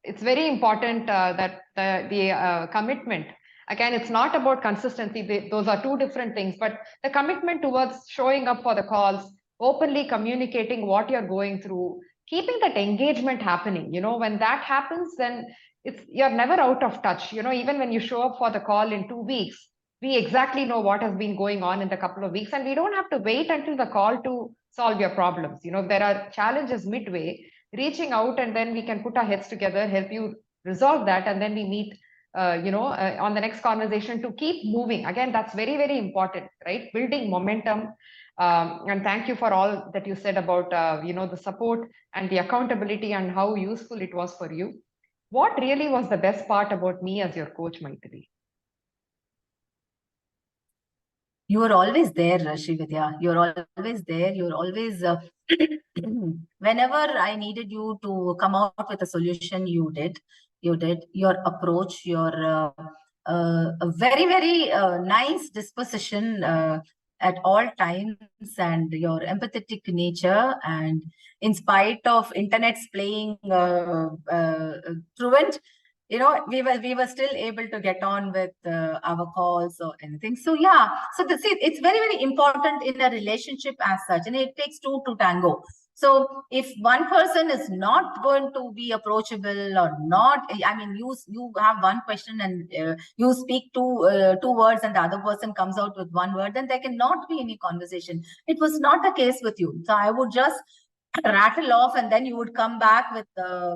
it's very important that the commitment, again, it's not about consistency. Those are two different things, but the commitment towards showing up for the calls, openly communicating what you're going through, keeping that engagement happening. When that happens, then you're never out of touch. Even when you show up for the call in 2 weeks, we exactly know what has been going on in the couple of weeks, and we don't have to wait until the call to solve your problems. If there are challenges midway, reaching out, and then we can put our heads together, help you resolve that, and then we meet on the next conversation to keep moving. Again, that's very, very important, right? Building momentum. And thank you for all that you said about the support and the accountability and how useful it was for you. What really was the best part about me as your coach, Mythily? You are always there, Srividya. You're always there. You're always, whenever I needed you to come out with a solution, you did. You did. Your approach, your a very, very nice disposition at all times, and your empathetic nature. And in spite of internet's playing truant, we were still able to get on with our calls or anything. So yeah, so it's very, very important in a relationship as such, and it takes two to tango. So if one person is not going to be approachable or not, I mean, you have one question and you speak two words, and the other person comes out with one word, then there cannot be any conversation. It was not the case with you. So I would just rattle off, and then you would come back with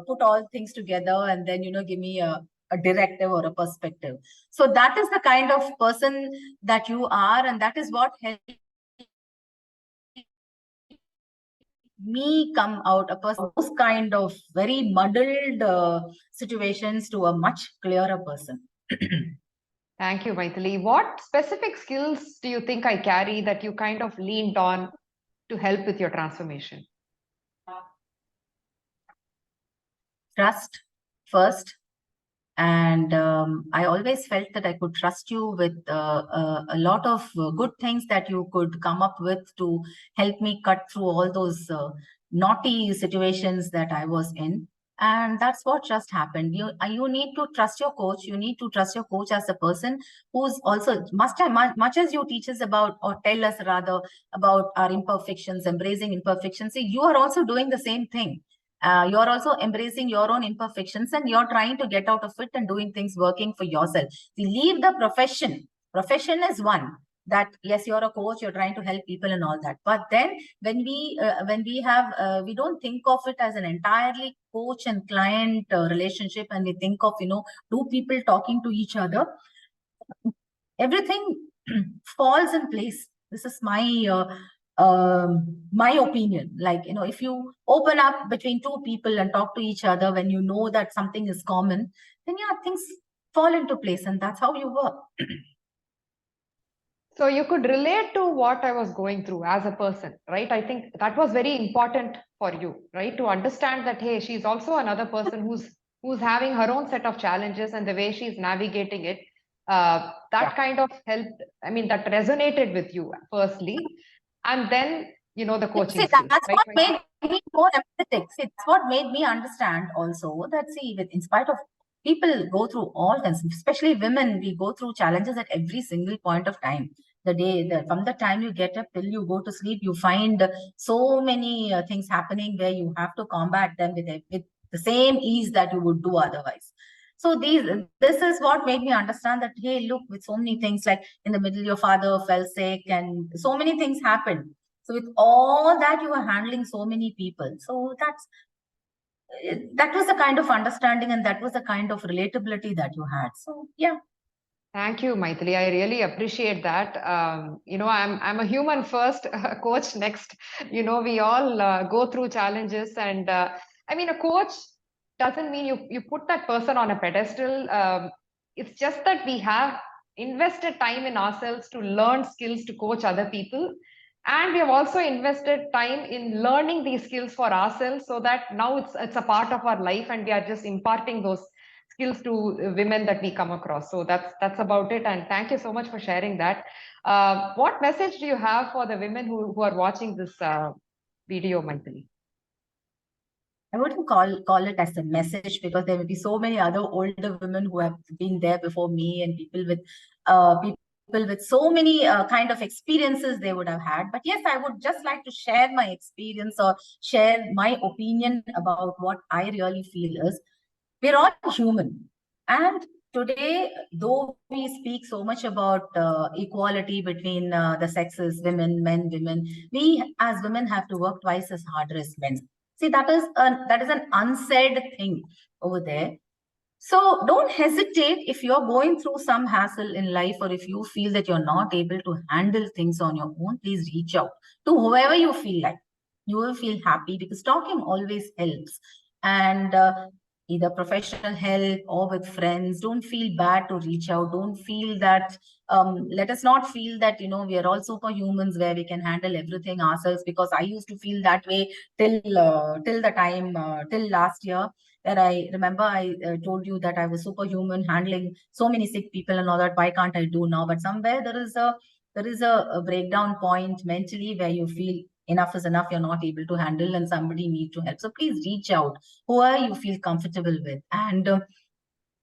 put all things together, and then give me a directive or a perspective. So that is the kind of person that you are, and that is what helped me come out a person, those kind of very muddled situations, to a much clearer person. Thank you, Mythily. What specific skills do you think I carry that you kind of leaned on to help with your transformation? Trust first. And I always felt that I could trust you with a lot of good things that you could come up with to help me cut through all those naughty situations that I was in. And that's what just happened. You need to trust your coach. You need to trust your coach as a person who's also must have much as you teach us about, or tell us rather, about our imperfections, embracing imperfections. See, you are also doing the same thing. You're also embracing your own imperfections, and you're trying to get out of it and doing things working for yourself. See, leave the profession. Profession is one that, yes, you're a coach, you're trying to help people and all that. But then when we have we don't think of it as an entirely coach and client relationship, and we think of two people talking to each other, everything falls in place. This is my opinion. Like, if you open up between two people and talk to each other when you know that something is common, then yeah, things fall into place, and that's how you work. So you could relate to what I was going through as a person, right? I think that was very important for you, right? To understand that, hey, she's also another person who's having her own set of challenges, and the way she's navigating it, that kind of helped. I mean, that resonated with you firstly, and then the coaching See, skills, that's right? what made me more empathetic. See, it's what made me understand also that, see, in spite of people go through all kinds, especially women, we go through challenges at every single point of time. From the time you get up till you go to sleep, you find so many things happening where you have to combat them with the same ease that you would do otherwise. So this is what made me understand that, hey, look, with so many things, like in the middle, your father fell sick and so many things happened. So with all that, you are handling so many people. So that was the kind of understanding, and that was the kind of relatability that you had. So yeah. Thank you, Mythily. I really appreciate that. I'm a human first, coach next. We all go through challenges, and I mean, a coach doesn't mean you put that person on a pedestal. It's just that we have invested time in ourselves to learn skills to coach other people, and we have also invested time in learning these skills for ourselves, so that now it's a part of our life, and we are just imparting those skills to women that we come across. So that's about it. And thank you so much for sharing that. What message do you have for the women who are watching this video, Mythily? I wouldn't call it as a message, because there will be so many other older women who have been there before me, and people with so many kind of experiences they would have had. But yes, I would just like to share my experience, or share my opinion about what I really feel is, we're all human. And today, though we speak so much about equality between the sexes, women, we as women have to work twice as hard as men. See, that is an unsaid thing over there. So don't hesitate if you're going through some hassle in life, or if you feel that you're not able to handle things on your own, please reach out to whoever you feel like. You will feel happy, because talking always helps. And either professional help or with friends, don't feel bad to reach out. Don't feel that, let us not feel that, we are all superhumans where we can handle everything ourselves, because I used to feel that way till last year, where I remember I told you that I was superhuman, handling so many sick people and all that. Why can't I do now? But somewhere there is a breakdown point mentally, where you feel enough is enough. You're not able to handle, and somebody needs to help. So please reach out, whoever you feel comfortable with. And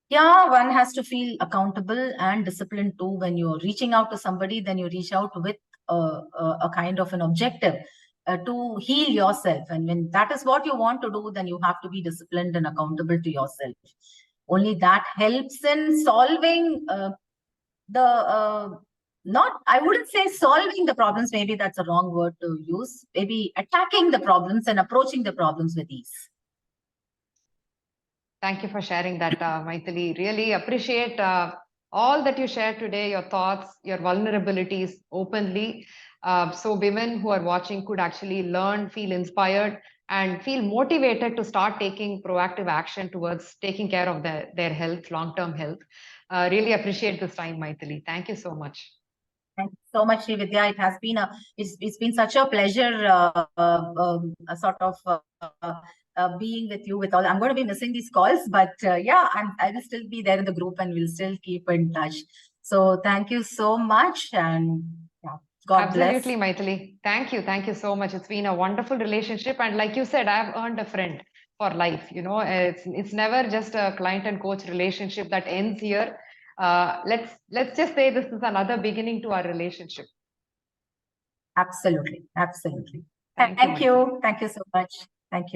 yeah, one has to feel accountable and disciplined too. When you're reaching out to somebody, then you reach out with a kind of an objective to heal yourself. And when that is what you want to do, then you have to be disciplined and accountable to yourself. Only that helps in solving not, I wouldn't say solving the problems, maybe that's a wrong word to use, maybe attacking the problems and approaching the problems with ease. Thank you for sharing that, Mythily. Really appreciate all that you shared today, your thoughts, your vulnerabilities openly. So women who are watching could actually learn, feel inspired, and feel motivated to start taking proactive action towards taking care of their health, long-term health. Really appreciate this time, Mythily. Thank you so much. Thank you so much, Srividya. It's been such a pleasure, a sort of being with you. With all, I'm going to be missing these calls, but yeah, I will still be there in the group, and we'll still keep in touch. So thank you so much, and yeah, God bless. Absolutely, Mythily. Thank you so much. It's been a wonderful relationship, and like you said, I've earned a friend. for life. It's never just a client and coach relationship that ends here. Let's just say this is another beginning to our relationship. Absolutely. Absolutely. Thank you, Mythily. Thank you so much. Thank you.